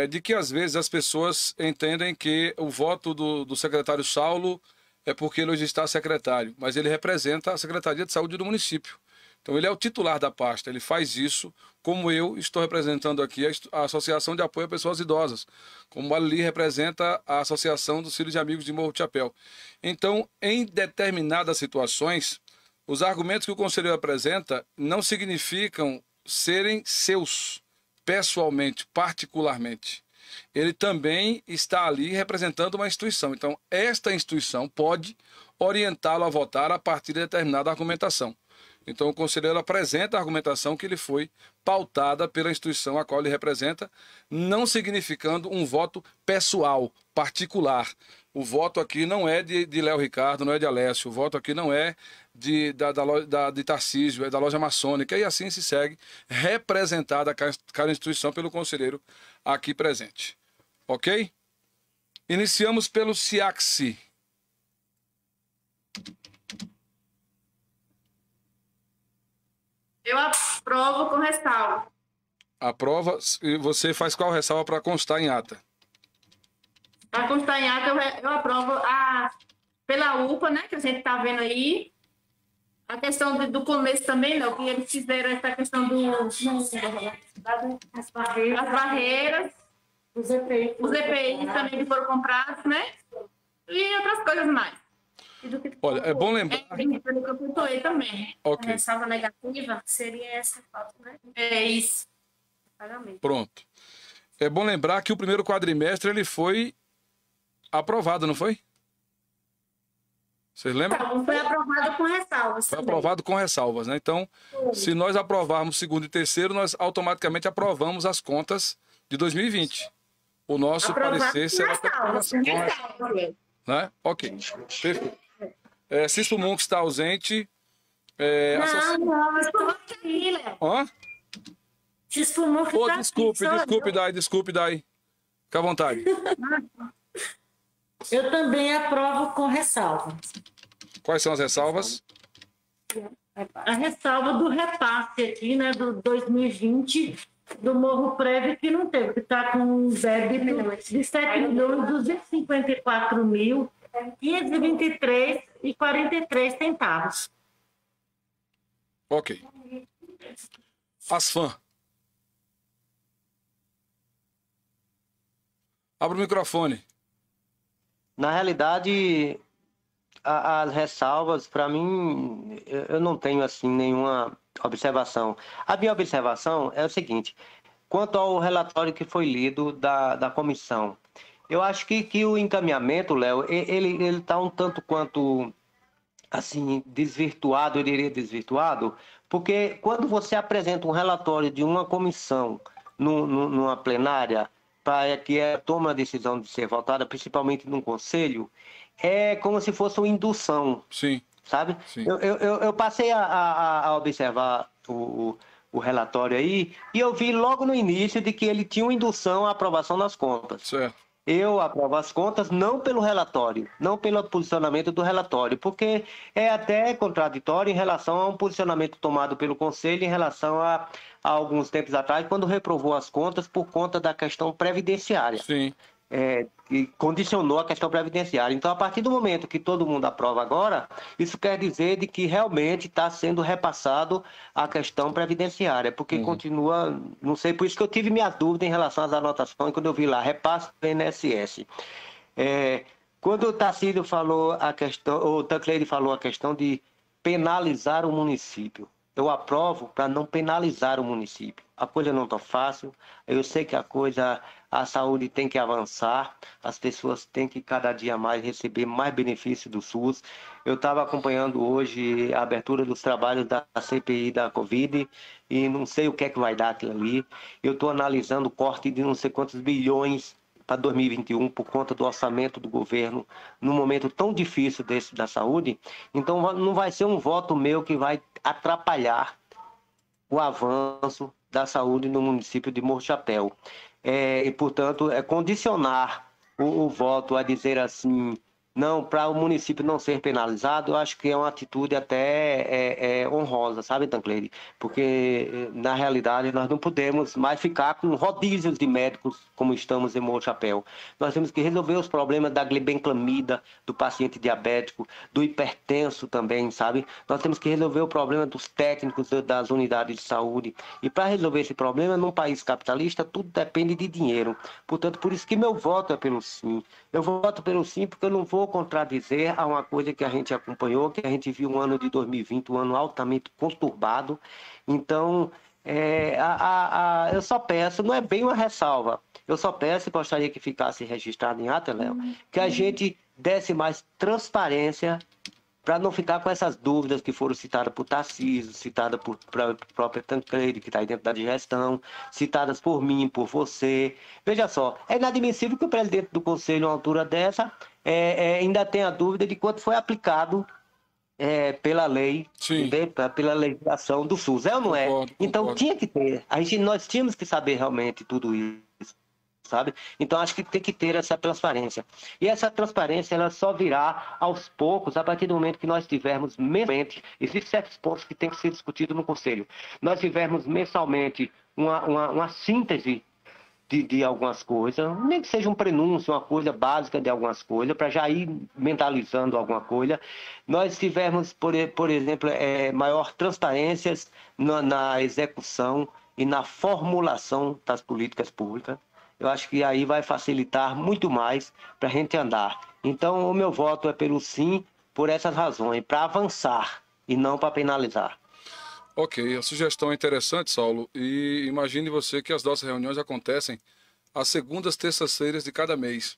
de que, às vezes, as pessoas entendem que o voto do secretário Saulo é porque ele hoje está secretário, mas ele representa a Secretaria de Saúde do município. Então, ele é o titular da pasta, ele faz isso, como eu estou representando aqui a Associação de Apoio a Pessoas Idosas, como ali representa a Associação dos Filhos de Amigos de Morro de Chapéu. Então, em determinadas situações, os argumentos que o conselheiro apresenta não significam serem seus, pessoalmente, particularmente. Ele também está ali representando uma instituição. Então, esta instituição pode orientá-lo a votar a partir de determinada argumentação. Então, o conselheiro apresenta a argumentação que lhe foi pautada pela instituição a qual ele representa, não significando um voto pessoal, particular. O voto aqui não é de Léo Ricardo, não é de Alessio. O voto aqui não é de Tarcísio, é da loja maçônica. E assim se segue, representada cada instituição pelo conselheiro aqui presente. Ok? Iniciamos pelo SIACSI. Eu aprovo com ressalva. Aprova. E você faz qual ressalva para constar em ata? Para constar em ata, eu aprovo pela UPA, né, que a gente está vendo aí. A questão do começo também, não, que eles fizeram essa questão das barreiras. Os EPIs também que foram comprados, né? E outras coisas mais. Olha, é bom lembrar... Pelo que eu pontuei também. Ok. A ressalva negativa seria essa falta, né? É isso. Pagamento. Pronto. É bom lembrar que o primeiro quadrimestre ele foi aprovado, não foi? Vocês lembram? Foi aprovado com ressalvas. Foi aprovado com ressalvas, né? Então, se nós aprovarmos segundo e terceiro, nós automaticamente aprovamos as contas de 2020. O nosso parecer será com ressalvas. Né? Ok. Perfeito. Cispo Munk está ausente. Não, mas estou aqui, Léo. Hã? Cispo Munk está Desculpe, Dai. Fica à vontade. Eu também aprovo com ressalva. Quais são as ressalvas? A ressalva do repasse aqui, né, do 2020, do Morro Prévio, que não teve, que está com um débito de 7.254.523,43 centavos. Ok. Asfam. Abra o microfone. Na realidade, as ressalvas, para mim, eu não tenho assim nenhuma observação. A minha observação é o seguinte: quanto ao relatório que foi lido da comissão, eu acho que o encaminhamento, Léo, ele está um tanto quanto assim desvirtuado, eu diria desvirtuado, porque quando você apresenta um relatório de uma comissão numa plenária, para que tome a decisão de ser votada, principalmente num conselho, é como se fosse uma indução. Sim. Sabe? Sim. Eu passei a observar o relatório aí e eu vi logo no início de que ele tinha uma indução à aprovação das contas. Certo. eu aprovo as contas não pelo relatório, não pelo posicionamento do relatório, porque é até contraditório em relação a um posicionamento tomado pelo Conselho em relação a alguns tempos atrás, quando reprovou as contas por conta da questão previdenciária. Sim. Que condicionou a questão previdenciária. Então, a partir do momento que todo mundo aprova agora, isso quer dizer de que realmente está sendo repassado a questão previdenciária, porque continua, não sei, por isso que eu tive minhas dúvidas em relação às anotações, quando eu vi lá, repasse do INSS. Quando o Tarcísio falou a questão, o Tancredo falou a questão de penalizar o município, eu aprovo para não penalizar o município. A coisa não está fácil, eu sei que a saúde tem que avançar, as pessoas têm que cada dia mais receber mais benefício do SUS. Eu estava acompanhando hoje a abertura dos trabalhos da CPI da Covid e não sei o que é que vai dar aquilo ali. Eu estou analisando o corte de não sei quantos bilhões para 2021 por conta do orçamento do governo num momento tão difícil desse da saúde. Então não vai ser um voto meu que vai atrapalhar o avanço da saúde no município de Morro Chapéu. E, portanto, condicionar o voto a dizer assim, não, para o município não ser penalizado, eu acho que é uma atitude até honrosa, sabe, Tancredo? Porque, na realidade, nós não podemos mais ficar com rodízios de médicos como estamos em Morro Chapéu. Nós temos que resolver os problemas da glibenclamida, do paciente diabético, do hipertenso também, sabe? Nós temos que resolver o problema dos técnicos das unidades de saúde. E para resolver esse problema, num país capitalista, tudo depende de dinheiro. Portanto, por isso que meu voto é pelo sim. Eu voto pelo sim porque eu não vou contradizer a uma coisa que a gente acompanhou, que a gente viu um ano de 2020, um ano altamente conturbado. Então, eu só peço, não é bem uma ressalva, eu só peço e gostaria que ficasse registrado em ata, Léo, que a gente desse mais transparência para não ficar com essas dúvidas que foram citadas por Tarcísio, citadas por próprio Tancredo, que está aí dentro da digestão, citadas por mim, por você. Veja só, é inadmissível que o presidente do Conselho, a uma altura dessa, ainda tenha dúvida de quanto foi aplicado pela lei, pela legislação do SUS. É ou não é? Concordo. Então tinha que ter. Nós tínhamos que saber realmente tudo isso. Sabe? Então acho que tem que ter essa transparência. E essa transparência ela só virá aos poucos, a partir do momento que nós tivermos mensalmente, existem certos pontos que tem que ser discutidos no Conselho, nós tivermos mensalmente uma síntese de algumas coisas, nem que seja um prenúncio, uma coisa básica de algumas coisas, para já ir mentalizando alguma coisa. Nós tivermos, por exemplo, maior transparência na execução e na formulação das políticas públicas. Eu acho que aí vai facilitar muito mais para a gente andar. Então, o meu voto é pelo sim, por essas razões, para avançar e não para penalizar. Ok, a sugestão é interessante, Saulo. E imagine você que as nossas reuniões acontecem às segundas, terças-feiras de cada mês.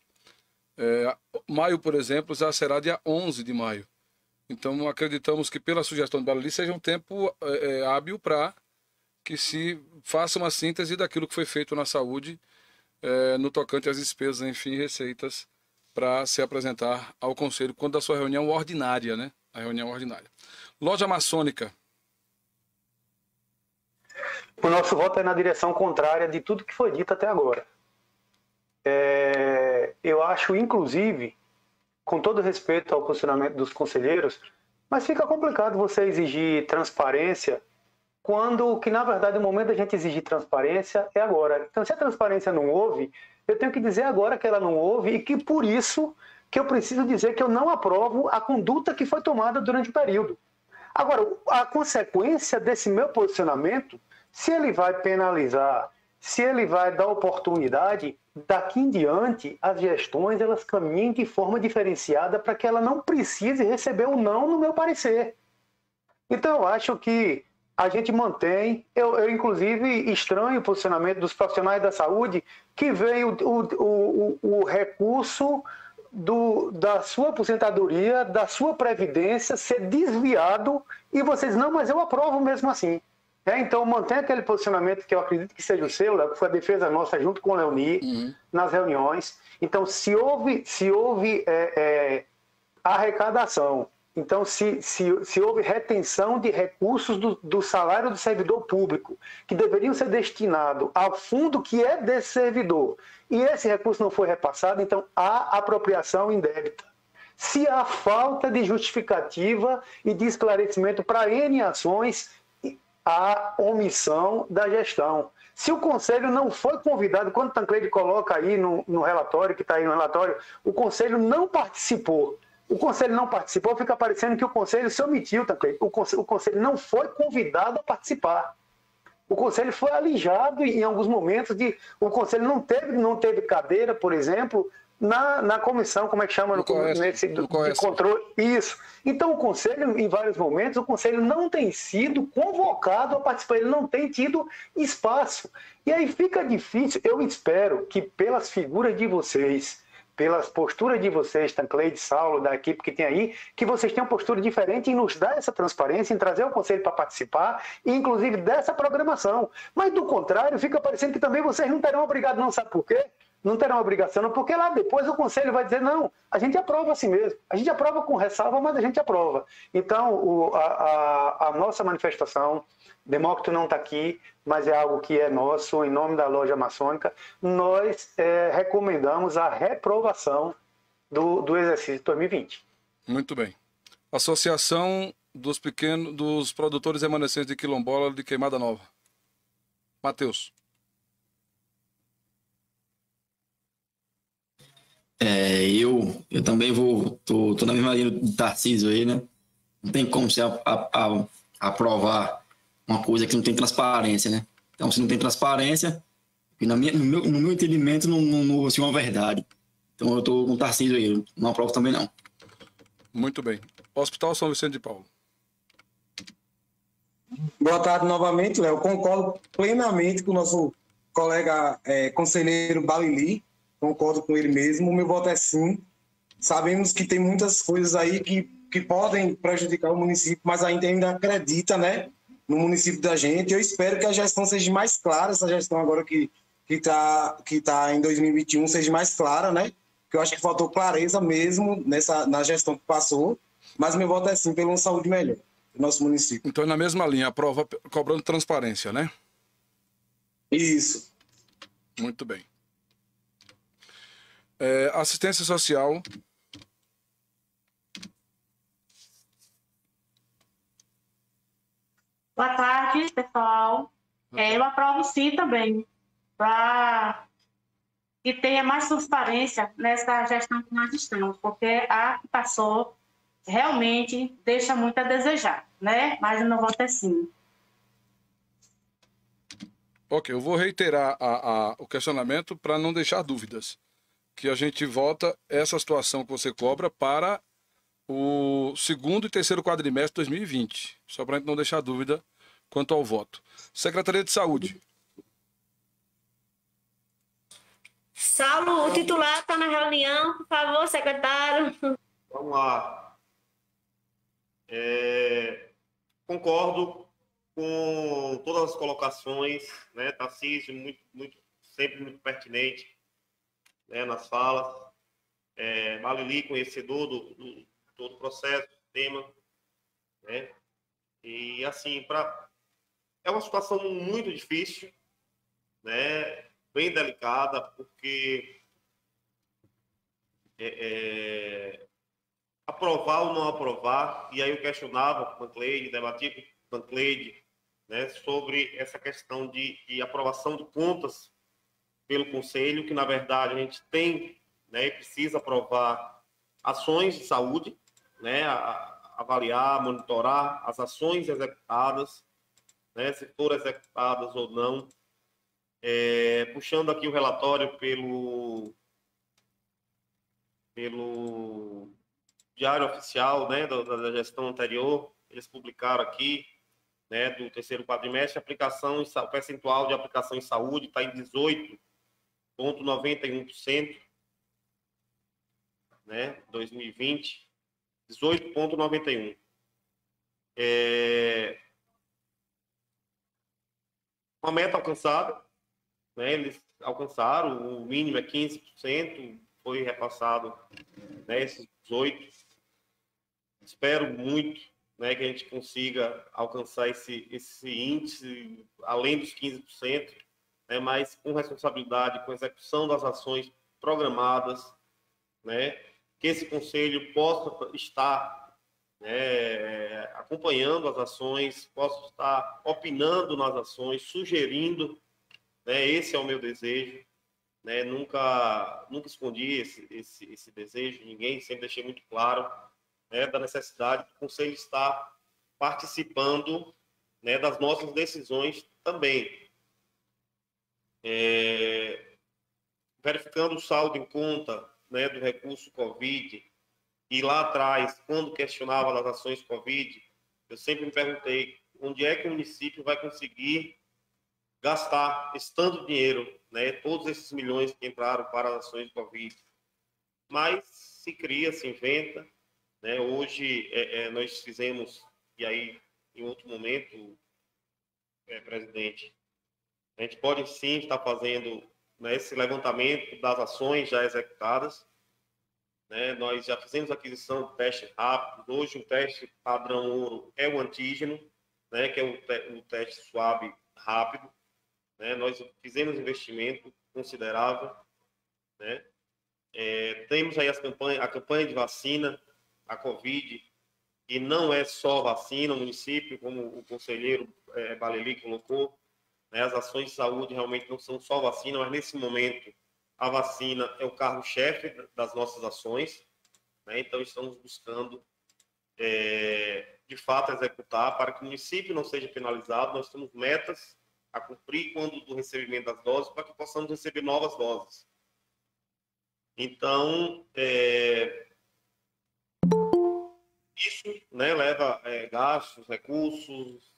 Maio, por exemplo, já será dia 11 de maio. Então, acreditamos que pela sugestão do Balali seja um tempo hábil para que se faça uma síntese daquilo que foi feito na saúde, no tocante às despesas, enfim, receitas, para se apresentar ao Conselho quando da sua reunião ordinária, né? A reunião ordinária. Loja maçônica. O nosso voto é na direção contrária de tudo que foi dito até agora. Eu acho, inclusive, com todo respeito ao posicionamento dos conselheiros, mas fica complicado você exigir transparência quando que, na verdade, o momento da gente exigir transparência é agora. Então, se a transparência não houve, eu tenho que dizer agora que ela não houve e que, por isso, que eu preciso dizer que eu não aprovo a conduta que foi tomada durante o período. Agora, a consequência desse meu posicionamento, se ele vai penalizar, se ele vai dar oportunidade, daqui em diante, as gestões elas caminhem de forma diferenciada para que ela não precise receber um não no meu parecer. Então, eu acho que a gente mantém, eu inclusive estranho o posicionamento dos profissionais da saúde que veem o recurso da sua aposentadoria, da sua previdência ser desviado e vocês, não, mas eu aprovo mesmo assim. Então mantém aquele posicionamento que eu acredito que seja o seu, que foi a defesa nossa junto com o Leoni nas reuniões. Então se houve arrecadação Então, se houve retenção de recursos do salário do servidor público, que deveriam ser destinados ao fundo que é desse servidor, e esse recurso não foi repassado, então há apropriação indébita. Se há falta de justificativa e de esclarecimento para N ações, há omissão da gestão. Se o Conselho não foi convidado, quando o Tancredi coloca aí no relatório, que está aí no relatório, o Conselho não participou. O Conselho não participou, fica parecendo que o Conselho se omitiu, Tancredi. O Conselho não foi convidado a participar. O Conselho foi alijado em alguns momentos. O Conselho não teve cadeira, por exemplo, na comissão, como é que chama? De controle. Isso. Então, o Conselho, em vários momentos, o Conselho não tem sido convocado a participar, ele não tem tido espaço. E aí fica difícil. Eu espero que, pelas figuras de vocês, pelas posturas de vocês, Tancredi, Saulo, da equipe que tem aí, que vocês tenham postura diferente em nos dar essa transparência, em trazer o Conselho para participar, e inclusive dessa programação. Mas, do contrário, fica parecendo que também vocês não terão obrigado, não sabe por quê? Não terão obrigação, não, porque lá depois o Conselho vai dizer, não, a gente aprova assim mesmo. A gente aprova com ressalva, mas a gente aprova. Então, a nossa manifestação, Demócrito não está aqui, mas é algo que é nosso, em nome da loja maçônica, nós recomendamos a reprovação do exercício 2020. Muito bem. Associação dos produtores remanescentes de quilombola de Queimada Nova. Matheus. Eu também tô na mesma linha do Tarcísio aí, né? Não tem como você aprovar uma coisa que não tem transparência, né? Então, se não tem transparência, no meu entendimento, não é uma verdade. Então, eu tô com o Tarcísio aí, eu não aprovo também não. Muito bem. Hospital São Vicente de Paulo. Boa tarde novamente, Léo. Concordo plenamente com o nosso colega conselheiro Balili. Concordo com ele mesmo. O meu voto é sim. Sabemos que tem muitas coisas aí que podem prejudicar o município, mas a gente ainda acredita, né, no município da gente. Eu espero que a gestão seja mais clara, essa gestão agora que tá em 2021 seja mais clara, né? Porque eu acho que faltou clareza mesmo na gestão que passou. Mas meu voto é sim, pela saúde melhor do nosso município. Então, na mesma linha, aprova cobrando transparência, né? Isso. Muito bem. Assistência social. Boa tarde, pessoal. Eu aprovo sim também, para que tenha mais transparência nessa gestão que nós estamos, porque a que passou realmente deixa muito a desejar, né? Mas eu não voto sim. Ok, eu vou reiterar o questionamento para não deixar dúvidas. Que a gente vota essa situação que você cobra para o segundo e terceiro quadrimestre de 2020. Só para a gente não deixar dúvida quanto ao voto. Secretaria de Saúde. Saulo, o titular está na reunião. Por favor, secretário. Vamos lá. Concordo com todas as colocações, né? Tarcísio, sempre muito pertinente, né, nas falas. Balili, conhecedor do todo o processo, do tema, né? E, assim, é uma situação muito difícil, né? Bem delicada, porque aprovar ou não aprovar, e aí eu questionava com o Tancredi, debatia com o Tancredi, né, sobre essa questão de aprovação de contas pelo Conselho, que, na verdade, a gente tem, né, e precisa aprovar ações de saúde, né, avaliar, monitorar as ações executadas, né, se foram executadas ou não. Puxando aqui o relatório pelo Diário Oficial, né, da gestão anterior, eles publicaram aqui, né, do terceiro quadrimestre, o percentual de aplicação em saúde está em 18,91%, né, 2020, 18,91%. Uma meta alcançada, né, eles alcançaram, o mínimo é 15%, foi repassado, né, esses 18%. Espero muito, né, que a gente consiga alcançar esse índice além dos 15%, né, mas com responsabilidade, com execução das ações programadas, né, que esse conselho possa estar, né, acompanhando as ações, possa estar opinando nas ações, sugerindo, né, esse é o meu desejo, né, nunca escondi esse desejo de ninguém, sempre deixei muito claro, né, da necessidade do conselho estar participando, né, das nossas decisões também. Verificando o saldo em conta, né, do recurso Covid, e lá atrás, quando questionava das ações Covid, eu sempre me perguntei onde é que o município vai conseguir gastar esse tanto dinheiro, né, todos esses milhões que entraram para as ações Covid. Mas se cria, se inventa, né? Hoje nós fizemos, e aí em outro momento, presidente, a gente pode sim estar fazendo, né, esse levantamento das ações já executadas, né? Nós já fizemos aquisição de teste rápido. Hoje o teste padrão ouro é o antígeno, né, que é o teste suave rápido, né? Nós fizemos investimento considerável, né? Temos aí a campanha de vacina, a Covid, e não é só vacina, o município, como o conselheiro Baleli colocou, né, as ações de saúde realmente não são só vacina, mas nesse momento a vacina é o carro-chefe das nossas ações, né, então estamos buscando, de fato, executar para que o município não seja penalizado. Nós temos metas a cumprir quando do recebimento das doses, para que possamos receber novas doses. Então, isso, né, leva gastos, recursos,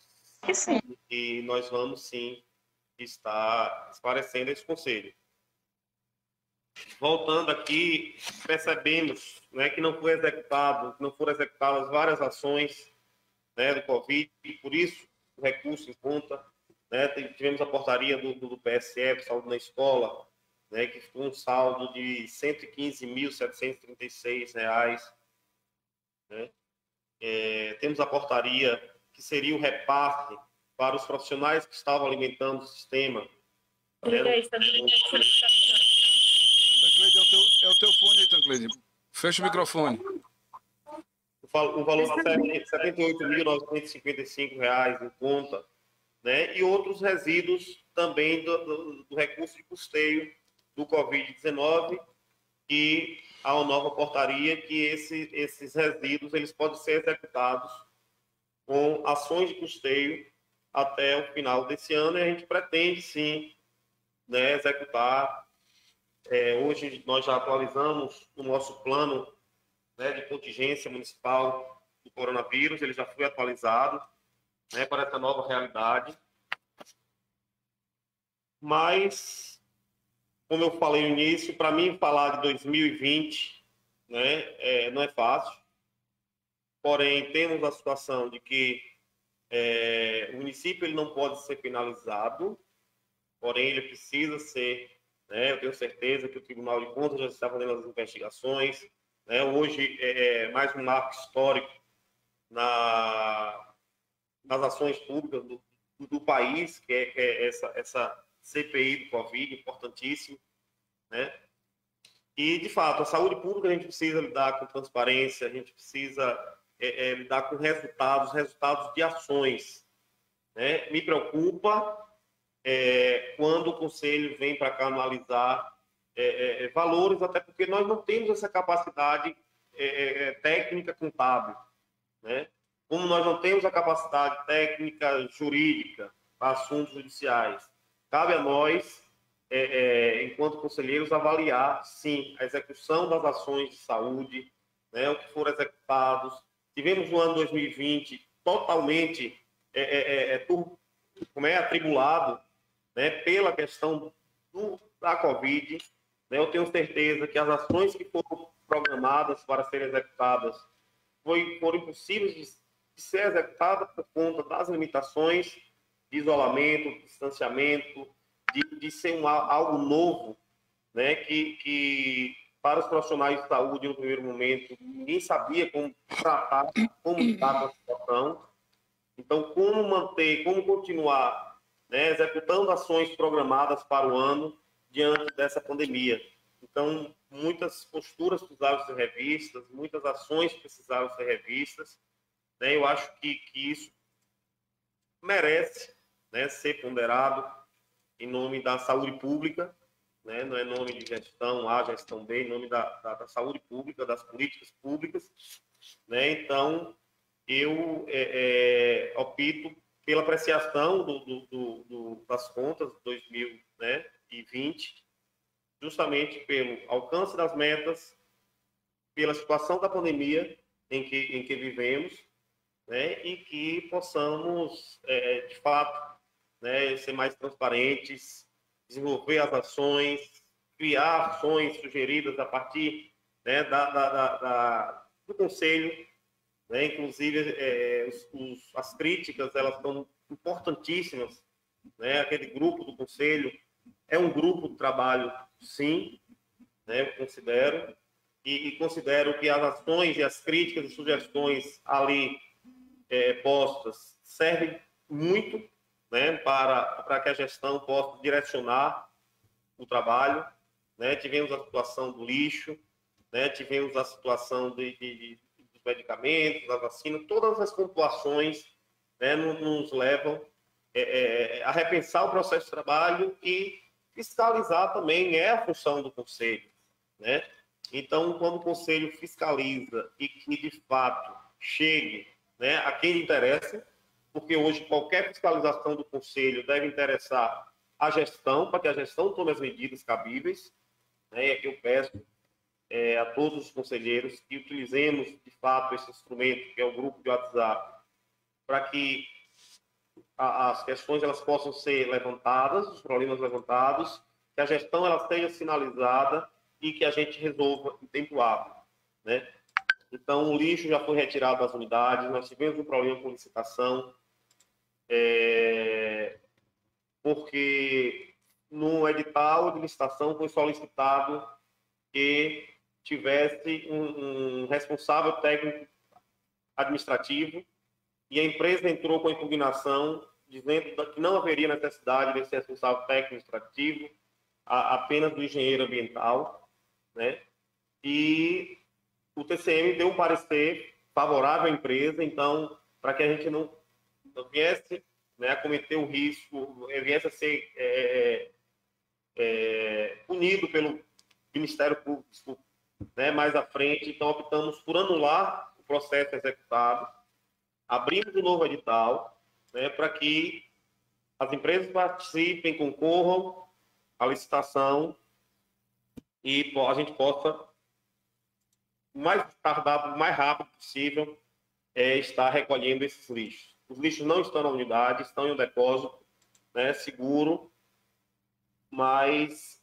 e nós vamos sim estar esclarecendo esse conselho. Voltando aqui, percebemos, né, que não foram executadas várias ações, né, do Covid, e por isso o recurso em conta, né, tivemos a portaria do PSE, do Saúde na Escola, né, que foi um saldo de R$ 115.736, né? Temos a portaria que seria o repasse para os profissionais que estavam alimentando o sistema. Né? É o teu fone aí, Tancleide. Fecha o microfone. O valor de R$ 78.955 em conta, né? E outros resíduos também do recurso de custeio do Covid-19, e há uma nova portaria que esses resíduos eles podem ser executados com ações de custeio até o final desse ano, e a gente pretende sim, né, executar. Hoje nós já atualizamos o nosso plano, né, de contingência municipal do coronavírus, ele já foi atualizado, né, para essa nova realidade. Mas, como eu falei no início, para mim falar de 2020, né, não é fácil. Porém, temos a situação de que o município ele não pode ser penalizado, porém ele precisa ser, né, eu tenho certeza que o Tribunal de Contas já está fazendo as investigações, né? Hoje mais um marco histórico nas ações públicas do país, que é essa CPI do Covid, importantíssimo, né? E, de fato, a saúde pública a gente precisa lidar com transparência, a gente precisa lidar com resultados de ações, né? Me preocupa quando o Conselho vem para cá analisar valores, até porque nós não temos essa capacidade técnica contábil, né? Como nós não temos a capacidade técnica jurídica para assuntos judiciais, cabe a nós, enquanto conselheiros, avaliar, sim, a execução das ações de saúde, né, o que foram executados. Tivemos no ano 2020 totalmente atribulado, né, pela questão da Covid. Né? Eu tenho certeza que as ações que foram programadas para serem executadas foram impossíveis de ser executadas por conta das limitações de isolamento, de distanciamento, de ser algo novo, né, que para os profissionais de saúde, no primeiro momento, ninguém sabia como tratar, como lidar com a situação. Então, como manter, como continuar, né, executando ações programadas para o ano diante dessa pandemia. Então, muitas posturas precisaram ser revistas, muitas ações precisaram ser revistas, né? Eu acho que isso merece, né, ser ponderado em nome da saúde pública, né? Não é nome de gestão A, gestão B, em nome da saúde pública, das políticas públicas, né? Então, eu opto pela apreciação das contas de 2020, justamente pelo alcance das metas, pela situação da pandemia em que vivemos, né? E que possamos, de fato, né, ser mais transparentes, desenvolver as ações, criar ações sugeridas a partir, né, do Conselho, né? Inclusive, as críticas, elas são importantíssimas, né? Aquele grupo do Conselho é um grupo de trabalho, sim, né? Eu considero, e considero que as ações e as críticas e sugestões ali postas servem muito, né, para que a gestão possa direcionar o trabalho, né? Tivemos a situação do lixo, né? Tivemos a situação dos medicamentos, da vacina, todas as pontuações, né, nos levam a repensar o processo de trabalho e fiscalizar também é a função do Conselho, né? Então, quando o Conselho fiscaliza e que, de fato, chegue, né, a quem interessa, porque hoje qualquer fiscalização do Conselho deve interessar a gestão, para que a gestão tome as medidas cabíveis, né? Eu peço a todos os conselheiros que utilizemos, de fato, esse instrumento, que é o grupo de WhatsApp, para que as questões elas possam ser levantadas, os problemas levantados, que a gestão ela seja sinalizada e que a gente resolva em tempo hábil, né? Então, o lixo já foi retirado das unidades, nós tivemos um problema com licitação, porque no edital de licitação foi solicitado que tivesse um responsável técnico administrativo e a empresa entrou com a impugnação dizendo que não haveria necessidade desse responsável técnico administrativo, apenas do engenheiro ambiental, né? E o TCM deu um parecer favorável à empresa, então, para que a gente não viesse, né, a cometer o risco, viesse a ser punido pelo Ministério Público, né, mais à frente. Então, optamos por anular o processo executado, abrimos um novo edital, né, para que as empresas participem, concorram à licitação e a gente possa, o mais rápido possível, estar recolhendo esses lixos. Os lixos não estão na unidade, estão em um depósito, né, seguro, mas,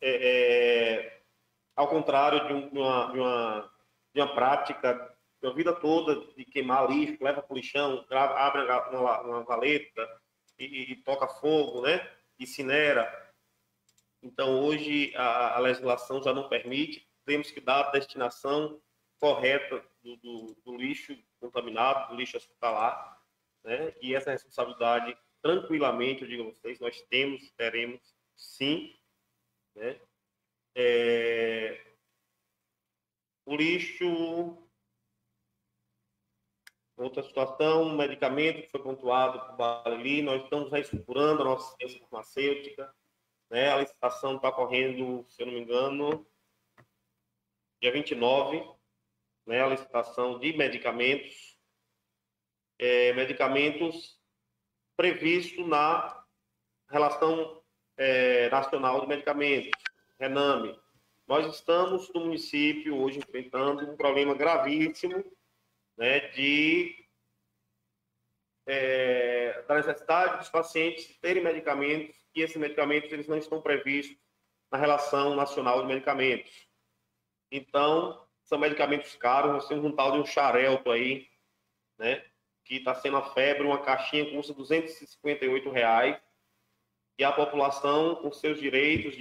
ao contrário de uma prática a vida toda de queimar lixo, leva para o lixão, abre uma valeta e toca fogo, né? Incinera. Então, hoje, a legislação já não permite, temos que dar a destinação correta do lixo contaminado, do lixo hospitalar, né? E essa responsabilidade, tranquilamente, eu digo a vocês, nós teremos sim, né? O lixo... Outra situação, medicamento que foi pontuado por Barili, nós estamos reestruturando a nossa ciência farmacêutica, né? A licitação está correndo, se eu não me engano, dia 29, né? A licitação de medicamentos, medicamentos previstos na Relação Nacional de Medicamentos, RENAME. Nós estamos no município hoje enfrentando um problema gravíssimo, né, da necessidade dos pacientes terem medicamentos, e esses medicamentos eles não estão previstos na Relação Nacional de Medicamentos. Então, são medicamentos caros, nós temos um tal de um xarelto aí, né, que está sendo a febre, uma caixinha custa R$258, e a população, com seus direitos,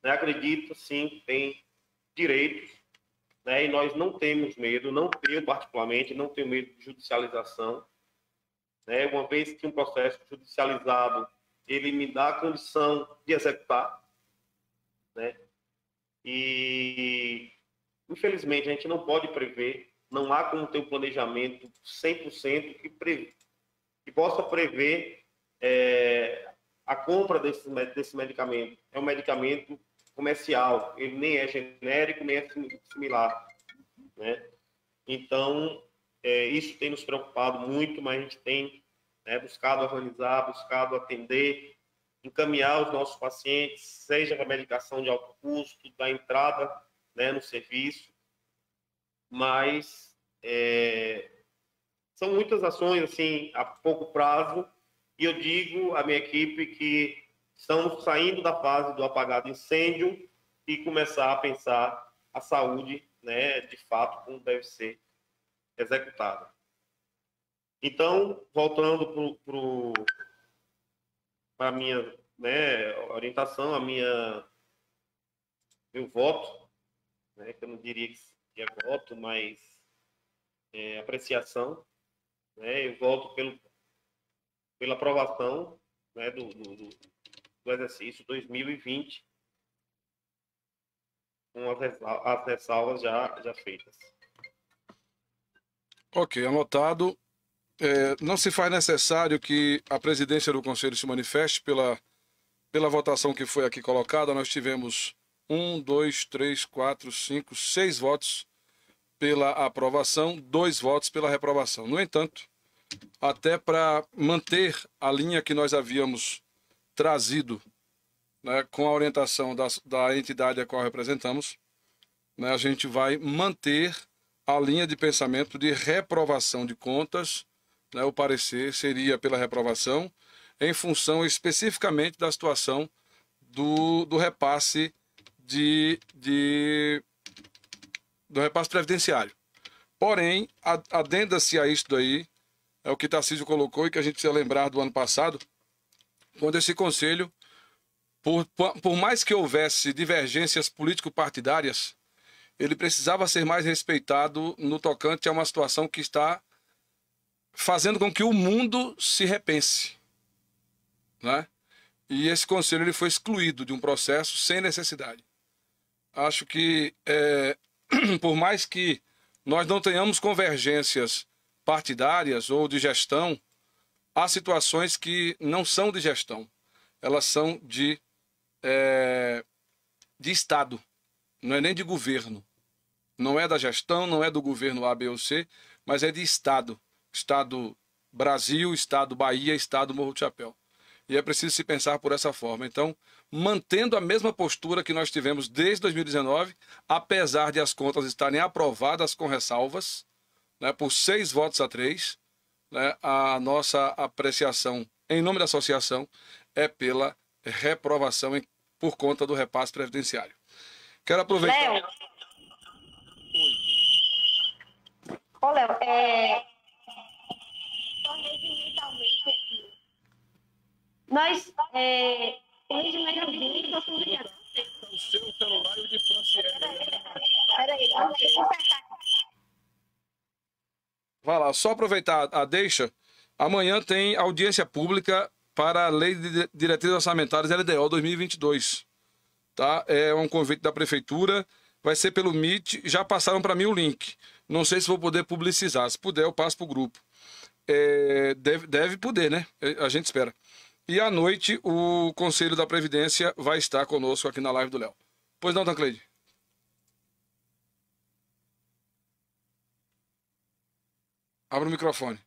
né, acredito sim que tem direitos, né? E nós não temos medo, eu particularmente não tenho medo de judicialização, né? Uma vez que um processo judicializado, ele me dá a condição de executar, né? E, infelizmente, a gente não pode prever, não há como ter um planejamento 100% que possa prever a compra desse medicamento. É um medicamento comercial, ele nem é genérico, nem é similar, né? Então, isso tem nos preocupado muito, mas a gente tem, né, buscado organizar, buscado atender, encaminhar os nossos pacientes, seja para medicação de alto custo, da entrada, né, no serviço, mas são muitas ações assim a pouco prazo, e eu digo à minha equipe que estamos saindo da fase do apagado incêndio e começar a pensar a saúde, né, de fato, como deve ser executada. Então, voltando para a minha, né, orientação, meu voto, né, que eu não diria que é voto, mas apreciação, né, eu voto pela aprovação, né, do exercício 2020, com as ressalvas já feitas. Ok, anotado. Não se faz necessário que a presidência do Conselho se manifeste pela votação que foi aqui colocada. Nós tivemos 1, 2, 3, 4, 5, 6 votos pela aprovação, 2 votos pela reprovação. No entanto, até para manter a linha que nós havíamos trazido, né, com a orientação da entidade a qual representamos, né, a gente vai manter a linha de pensamento de reprovação de contas, né, o parecer seria pela reprovação, em função especificamente da situação do repasse do repasse previdenciário. Porém, adenda-se a isso daí, é o que Tarcísio colocou e que a gente precisa lembrar do ano passado, quando esse conselho, por mais que houvesse divergências político-partidárias, ele precisava ser mais respeitado no tocante a uma situação que está fazendo com que o mundo se repense, né? E esse conselho ele foi excluído de um processo sem necessidade. Acho que, por mais que nós não tenhamos convergências partidárias ou de gestão, há situações que não são de gestão, elas são de Estado, não é nem de governo. Não é da gestão, não é do governo A, B ou C, mas é de Estado. Estado Brasil, Estado Bahia, Estado Morro do Chapéu. E é preciso se pensar por essa forma. Então, mantendo a mesma postura que nós tivemos desde 2019, apesar de as contas estarem aprovadas com ressalvas, né, por 6 votos a 3, né, a nossa apreciação em nome da associação é pela reprovação por conta do repasse previdenciário. Quero aproveitar... Léo. Ô, Léo, nós, o seu celular e o de Peraí, vai lá, só aproveitar a deixa. Amanhã tem audiência pública para a Lei de Diretrizes Orçamentárias LDO 2022. Tá? É um convite da Prefeitura, vai ser pelo Meet, já passaram para mim o link. Não sei se vou poder publicizar, se puder eu passo para o grupo. Deve poder, né? A gente espera. E à noite o Conselho da Previdência vai estar conosco aqui na live do Léo. Pois não, Tancleide? Abre o microfone.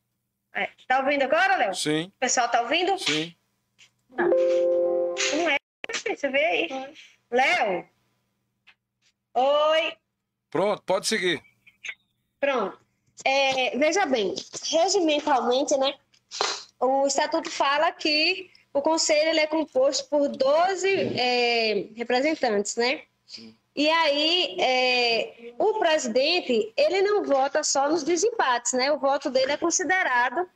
Tá ouvindo agora, Léo? Sim. O pessoal tá ouvindo? Sim. Não é, você vê aí. Léo? Oi. Pronto, pode seguir. Pronto. Veja bem, regimentalmente, né? O estatuto fala que o conselho ele é composto por 12 representantes, né? Sim. E aí, o presidente, ele não vota só nos desempates, né? O voto dele é considerado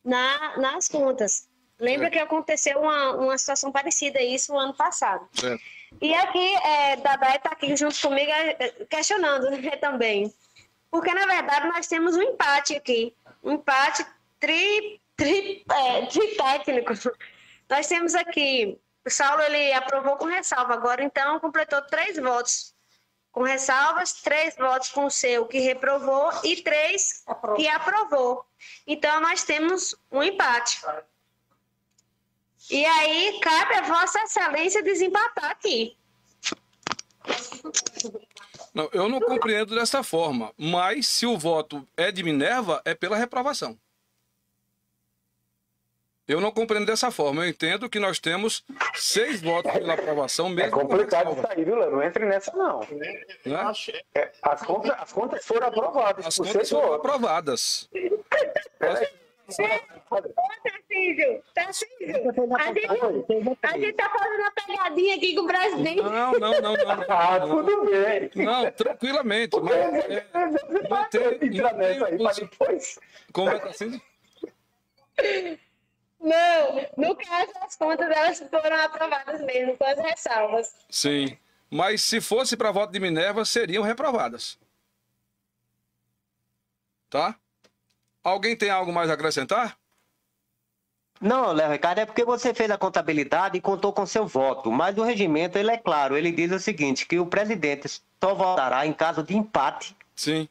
nas contas. Lembra que aconteceu uma situação parecida a isso no ano passado. E aqui, Dadá está aqui junto comigo questionando, né, também. Porque, na verdade, nós temos um empate aqui. Um empate tritécnico. Nós temos aqui, o Saulo, ele aprovou com ressalva agora, então completou 3 votos com ressalvas, 3 votos com o seu que reprovou e 3 que aprovou. Então, nós temos um empate. E aí, cabe a Vossa Excelência desempatar aqui. Não, eu não compreendo dessa forma, mas se o voto é de Minerva, é pela reprovação. Eu não compreendo dessa forma. Eu entendo que nós temos 6 votos pela aprovação mesmo. É complicado isso aí, viu, Léo? Não entre nessa, não. Né? As contas foram aprovadas. As contas foram aprovadas. Tarcísio, a gente tá fazendo uma pegadinha aqui com o presidente. Não. Tudo bem. Não, tranquilamente. Como é que assim? Não, no caso, as contas elas foram aprovadas mesmo, com as ressalvas. Sim, mas se fosse para voto de Minerva, seriam reprovadas. Tá? Alguém tem algo mais a acrescentar? Não, Léo Ricardo, é porque você fez a contabilidade e contou com seu voto. Mas o regimento, ele é claro, ele diz o seguinte, que o presidente só votará em caso de empate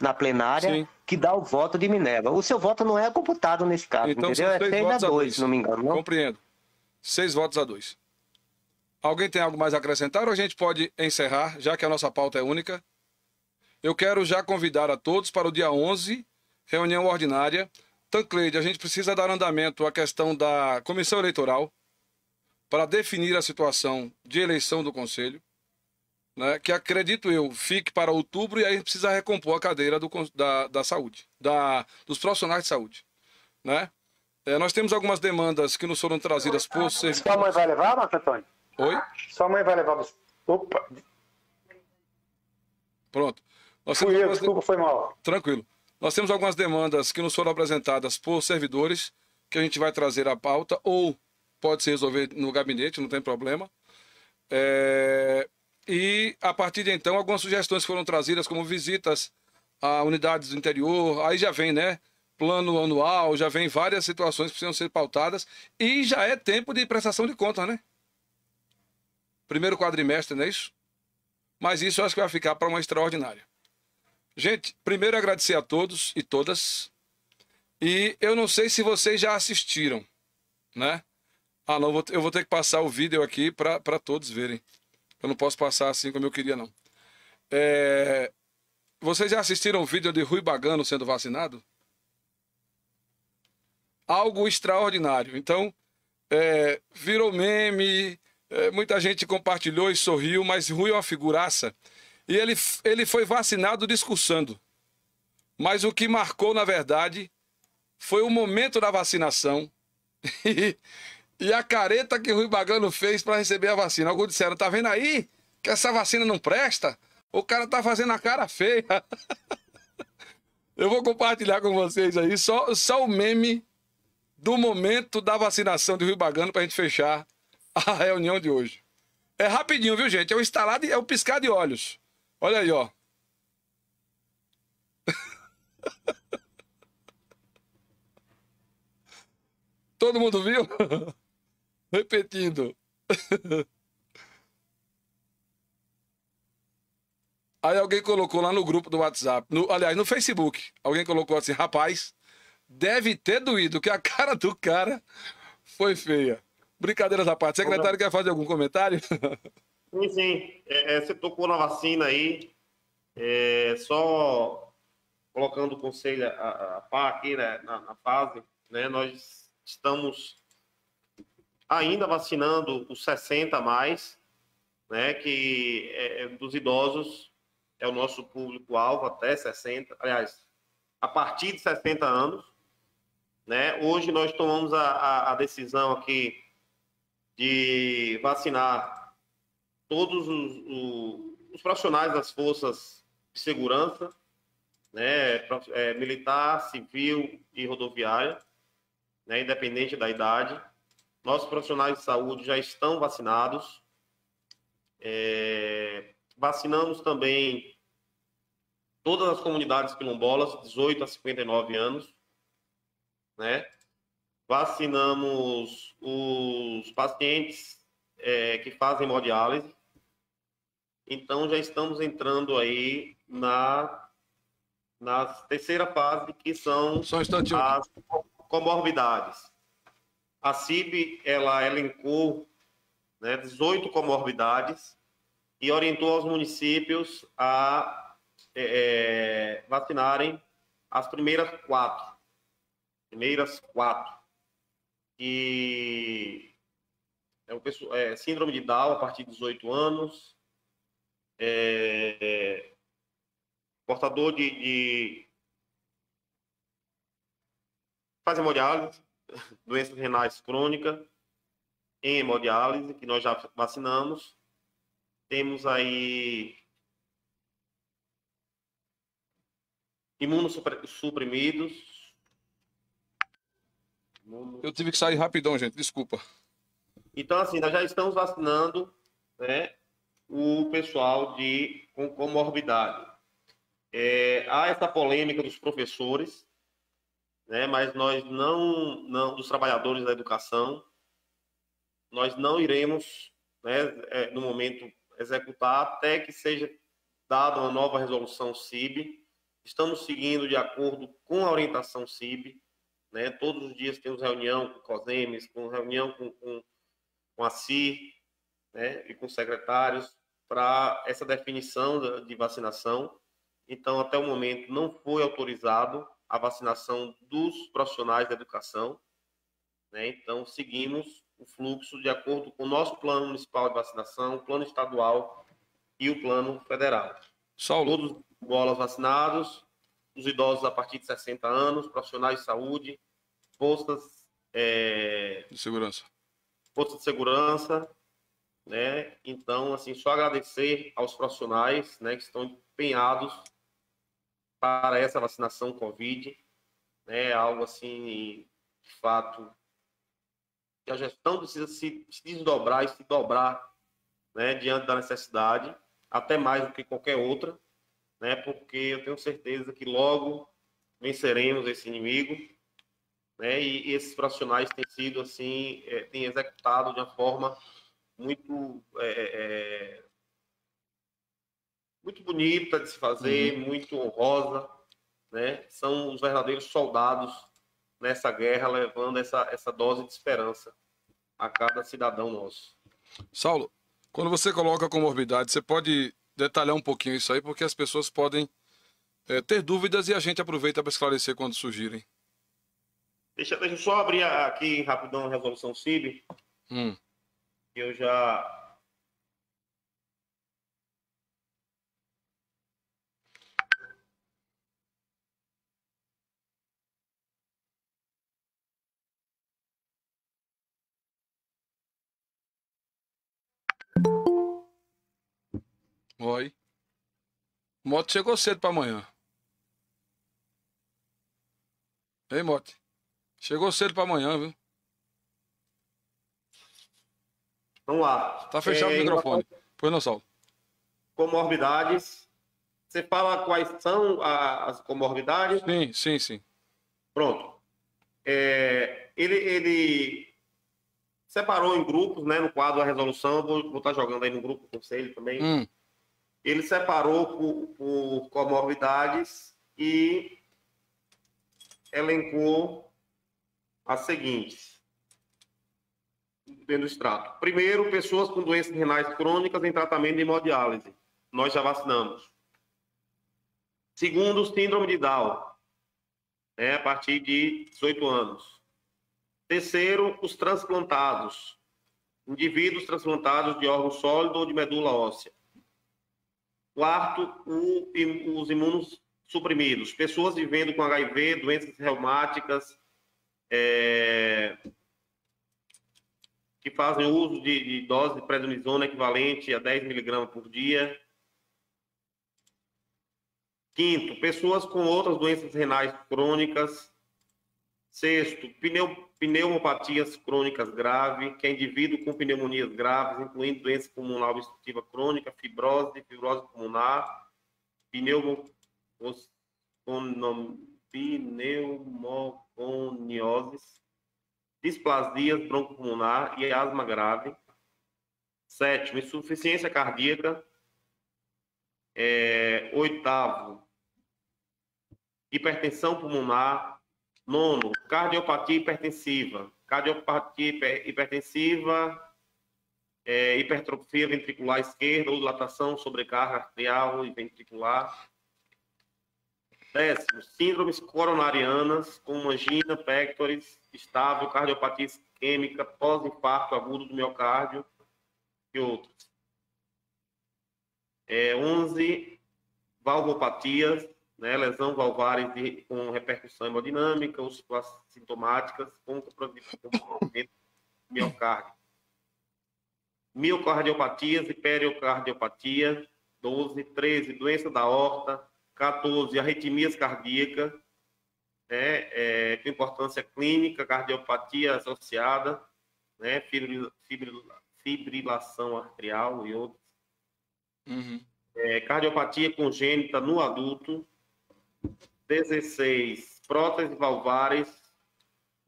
na plenária, que dá o voto de Minerva. O seu voto não é computado nesse caso, então, entendeu? É 6-2, se não me engano. Não? Compreendo. 6 votos a 2. Alguém tem algo mais a acrescentar ou a gente pode encerrar, já que a nossa pauta é única? Eu quero já convidar a todos para o dia 11, reunião ordinária. Tancleide, a gente precisa dar andamento à questão da comissão eleitoral para definir a situação de eleição do Conselho, né, que acredito eu fique para outubro, e aí a gente precisa recompor a cadeira da saúde, dos profissionais de saúde. Né? Nós temos algumas demandas que nos foram trazidas por servidores. Sua mãe vai levar, Marco Antônio? Oi? Sua mãe vai levar você. Opa! Pronto. Desculpa, foi mal. Tranquilo. Nós temos algumas demandas que nos foram apresentadas por servidores, que a gente vai trazer à pauta, ou pode se resolver no gabinete, não tem problema. E, a partir de então, algumas sugestões foram trazidas, como visitas a unidades do interior, aí já vem, né? Plano anual, já vem várias situações que precisam ser pautadas, e já é tempo de prestação de contas, né? Primeiro quadrimestre, não é isso? Mas isso eu acho que vai ficar para uma extraordinária. Gente, primeiro agradecer a todos e todas. E eu não sei se vocês já assistiram, né? Ah, não, eu vou ter que passar o vídeo aqui para todos verem. Eu não posso passar assim como eu queria, não. Vocês já assistiram o vídeo de Rui Bagano sendo vacinado? Algo extraordinário. Então, virou meme, muita gente compartilhou e sorriu, mas Rui é uma figuraça. E ele foi vacinado discursando. Mas o que marcou, na verdade, foi o momento da vacinação e a careta que Rui Bagano fez para receber a vacina. Alguns disseram, tá vendo aí que essa vacina não presta? O cara tá fazendo a cara feia. Eu vou compartilhar com vocês aí só o meme do momento da vacinação de Rui Bagano para a gente fechar a reunião de hoje. É rapidinho, viu, gente? É o piscar de olhos. Olha aí, ó. Todo mundo viu? Repetindo. Aí alguém colocou lá no grupo do WhatsApp, aliás, no Facebook, alguém colocou assim, rapaz, deve ter doído, que a cara do cara foi feia. Brincadeiras à parte. Secretário, quer fazer algum comentário? Sim. Você tocou na vacina aí, só colocando o conselho a par aqui, né, na fase, né, nós estamos ainda vacinando os 60 a mais, né, que dos idosos é o nosso público-alvo até 60, aliás, a partir de 60 anos, né? Hoje nós tomamos a decisão aqui de vacinar todos os profissionais das forças de segurança, né, militar, civil e rodoviária, né, independente da idade. Nossos profissionais de saúde já estão vacinados. Vacinamos também todas as comunidades quilombolas, 18 a 59 anos, né? Vacinamos os pacientes que fazem hemodiálise. Então, já estamos entrando aí na terceira fase, que são as comorbidades. A CIB, ela elencou, né, 18 comorbidades e orientou aos municípios a vacinarem as primeiras quatro. E síndrome de Down a partir de 18 anos, portador faz hemodiálise, doenças renais crônicas em hemodiálise, que nós já vacinamos. Temos aí imunossuprimidos. Eu tive que sair rapidão, gente, desculpa. Então, assim, nós já estamos vacinando, né, o pessoal com comorbidade. Há essa polêmica dos professores, né, mas nós não dos trabalhadores da educação, nós não iremos, né, no momento, executar até que seja dada uma nova resolução CIB. Estamos seguindo de acordo com a orientação CIB, né? Todos os dias temos reunião com o COSEMES, reunião com a CIR, né, e com secretários para essa definição de vacinação. Então, até o momento, não foi autorizado a vacinação dos profissionais da educação, né? Então, seguimos o fluxo de acordo com o nosso plano municipal de vacinação, o plano estadual e o plano federal. Saulo. Todos bolas vacinados, os idosos a partir de 60 anos, profissionais de saúde, postas de segurança. Postas de segurança, né? Então, assim, só agradecer aos profissionais, né, que estão empenhados para essa vacinação Covid, né? Algo assim, de fato, que a gestão precisa se desdobrar e se dobrar, né, diante da necessidade, até mais do que qualquer outra, né? Porque eu tenho certeza que logo venceremos esse inimigo, né? E esses profissionais têm sido assim, têm executado de uma forma muito muito bonita de se fazer, muito honrosa, né? São os verdadeiros soldados nessa guerra, levando essa dose de esperança a cada cidadão nosso. Saulo, quando você coloca comorbidade, você pode detalhar um pouquinho isso aí, porque as pessoas podem ter dúvidas e a gente aproveita para esclarecer quando surgirem. Deixa eu só abrir aqui rapidão a resolução CIB. Eu já... Oi. Moto chegou cedo para amanhã. Ei, Mote. Chegou cedo para amanhã, viu? Vamos lá. Tá fechado o microfone. Pois não, Saulo. Comorbidades. Você fala quais são as comorbidades? Sim. Pronto. Ele separou em grupos, né, no quadro da resolução. Vou estar jogando aí no grupo do conselho também. Ele separou por comorbidades e elencou as seguintes, dentro do extrato. Primeiro, pessoas com doenças renais crônicas em tratamento de hemodiálise. Nós já vacinamos. Segundo, síndrome de Down, né, a partir de 18 anos. Terceiro, os transplantados. Indivíduos transplantados de órgão sólido ou de medula óssea. Quarto, os imunossuprimidos. Pessoas vivendo com HIV, doenças reumáticas, que fazem uso de dose de prednisona equivalente a 10 mg por dia. Quinto, pessoas com outras doenças renais crônicas, Sexto, pneumopatias crônicas graves, que é indivíduo com pneumonias graves, incluindo doença pulmonar obstrutiva crônica, fibrose pulmonar, pneumoconiose, displasias broncopulmonar e asma grave. Sétimo, insuficiência cardíaca. Oitavo, hipertensão pulmonar. Nono, cardiopatia hipertensiva. Cardiopatia hipertensiva, hipertrofia ventricular esquerda, ou dilatação, sobrecarga arterial e ventricular. Décimo, síndromes coronarianas, como angina, pectoris, estável, cardiopatia isquêmica, pós-infarto agudo do miocárdio e outros. 11, valvopatias, né, lesão valvares com repercussão hemodinâmica ou situações sintomáticas com comprometimento do miocárdio. Miocardiopatias e pericardiopatia. 12, 13, doença da aorta. 14, arritmias cardíacas, com importância clínica, cardiopatia associada, né, fibrilação arterial e outros. Cardiopatia congênita no adulto. 16, próteses valvares,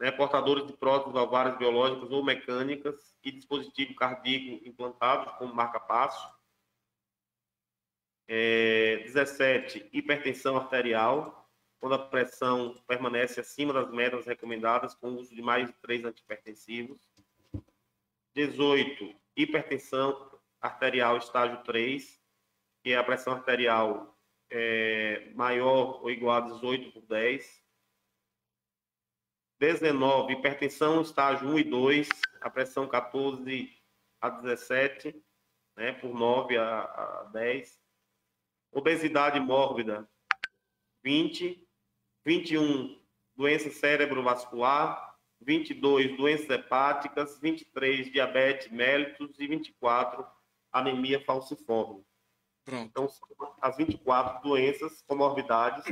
né, portadores de próteses valvares biológicas ou mecânicas e dispositivo cardíaco implantado como marca-passo. 17, hipertensão arterial, quando a pressão permanece acima das metas recomendadas com o uso de mais de 3 antihipertensivos. 18, hipertensão arterial estágio 3, que é a pressão arterial maior ou igual a 18/10. 19, hipertensão estágio 1 e 2, a pressão 14/17, né, por 9 a 10. Obesidade mórbida, 20. 21, doença cerebrovascular. 22, doenças hepáticas. 23, diabetes mellitus. E 24, anemia falciforme. Pronto. Então, são as 24 doenças, comorbidades,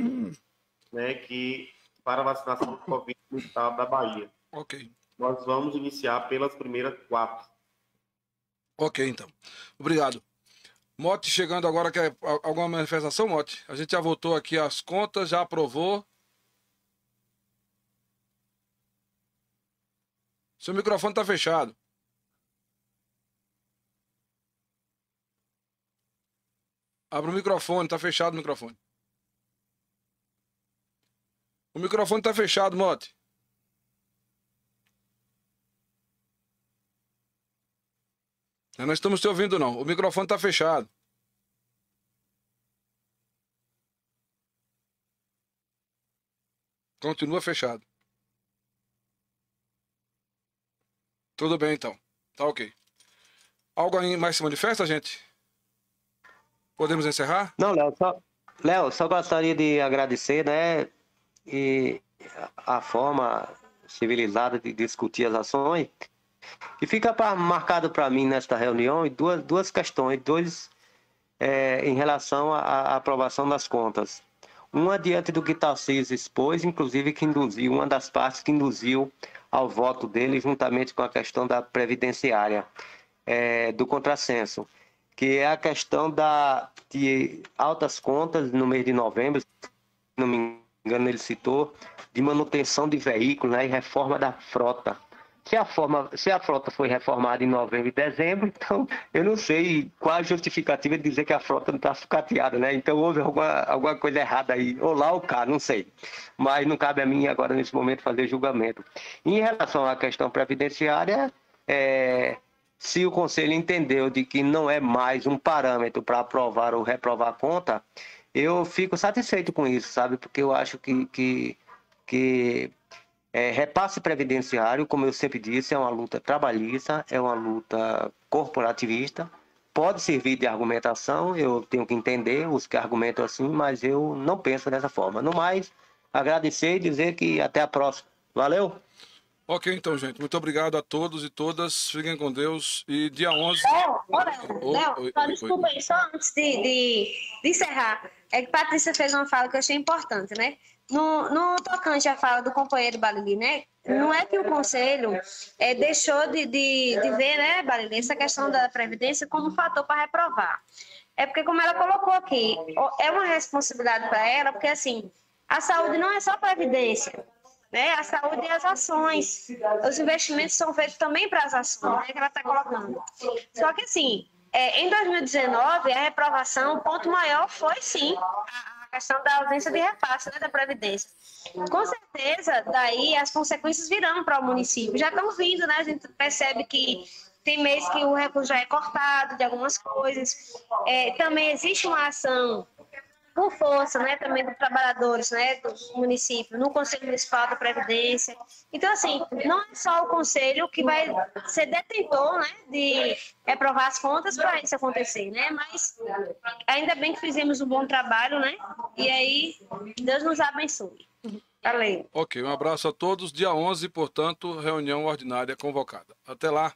né, que para a vacinação do Covid no estado da Bahia. Ok. Nós vamos iniciar pelas primeiras 4. Ok, então. Obrigado. Mote chegando agora, quer alguma manifestação, Mote? A gente já votou aqui as contas, já aprovou. Seu microfone está fechado. Abre o microfone, está fechado o microfone. O microfone está fechado, Mote. Nós não estamos te ouvindo, não. O microfone está fechado. Continua fechado. Tudo bem, então. Tá ok. Algo aí mais se manifesta, gente? Podemos encerrar? Não, Léo, só gostaria de agradecer, né? E a forma civilizada de discutir as ações. E fica marcado para mim nesta reunião duas questões, em relação à aprovação das contas. Uma diante do que Tarcísio expôs, inclusive que induziu, uma das partes que induziu ao voto dele, juntamente com a questão da previdenciária, do contrassenso, que é a questão de altas contas no mês de novembro, se não me engano ele citou, de manutenção de veículos, né, e reforma da frota. Se a frota foi reformada em novembro e dezembro, então eu não sei qual a justificativa de dizer que a frota não está sucateada, né? Então houve alguma coisa errada aí, ou lá ou cá, não sei. Mas não cabe a mim agora, nesse momento, fazer julgamento. Em relação à questão previdenciária, se o Conselho entendeu de que não é mais um parâmetro para aprovar ou reprovar a conta, eu fico satisfeito com isso, sabe? Porque eu acho que repasse previdenciário, como eu sempre disse, é uma luta trabalhista, é uma luta corporativista, pode servir de argumentação, eu tenho que entender os que argumentam assim, mas eu não penso dessa forma. No mais, agradecer e dizer que até a próxima. Valeu? Ok, então, gente. Muito obrigado a todos e todas. Fiquem com Deus. E dia 11... Léo, desculpa aí, só antes de encerrar. É que Patrícia fez uma fala que eu achei importante, né? No tocante à fala do companheiro Balili, né? Não é que o Conselho deixou de ver, né, Balili, essa questão da Previdência como fator para reprovar. É porque, como ela colocou aqui, é uma responsabilidade para ela, porque, assim, a saúde não é só a Previdência, né? A saúde e as ações. Os investimentos são feitos também para as ações, né, que ela está colocando. Só que, assim, em 2019, a reprovação, o ponto maior foi, sim, a questão da ausência de repasse, né, da Previdência. Com certeza, daí as consequências virão para o município. Já estão vindo, né? A gente percebe que tem mês que o recurso já é cortado de algumas coisas. Também existe uma ação por força, né, também dos trabalhadores, né, do município, no Conselho Municipal da Previdência. Então, assim, não é só o Conselho que vai ser detentor, né, de reprovar as contas para isso acontecer, né, mas ainda bem que fizemos um bom trabalho, né, e aí Deus nos abençoe. Valeu. Ok, um abraço a todos. Dia 11, portanto, reunião ordinária convocada. Até lá.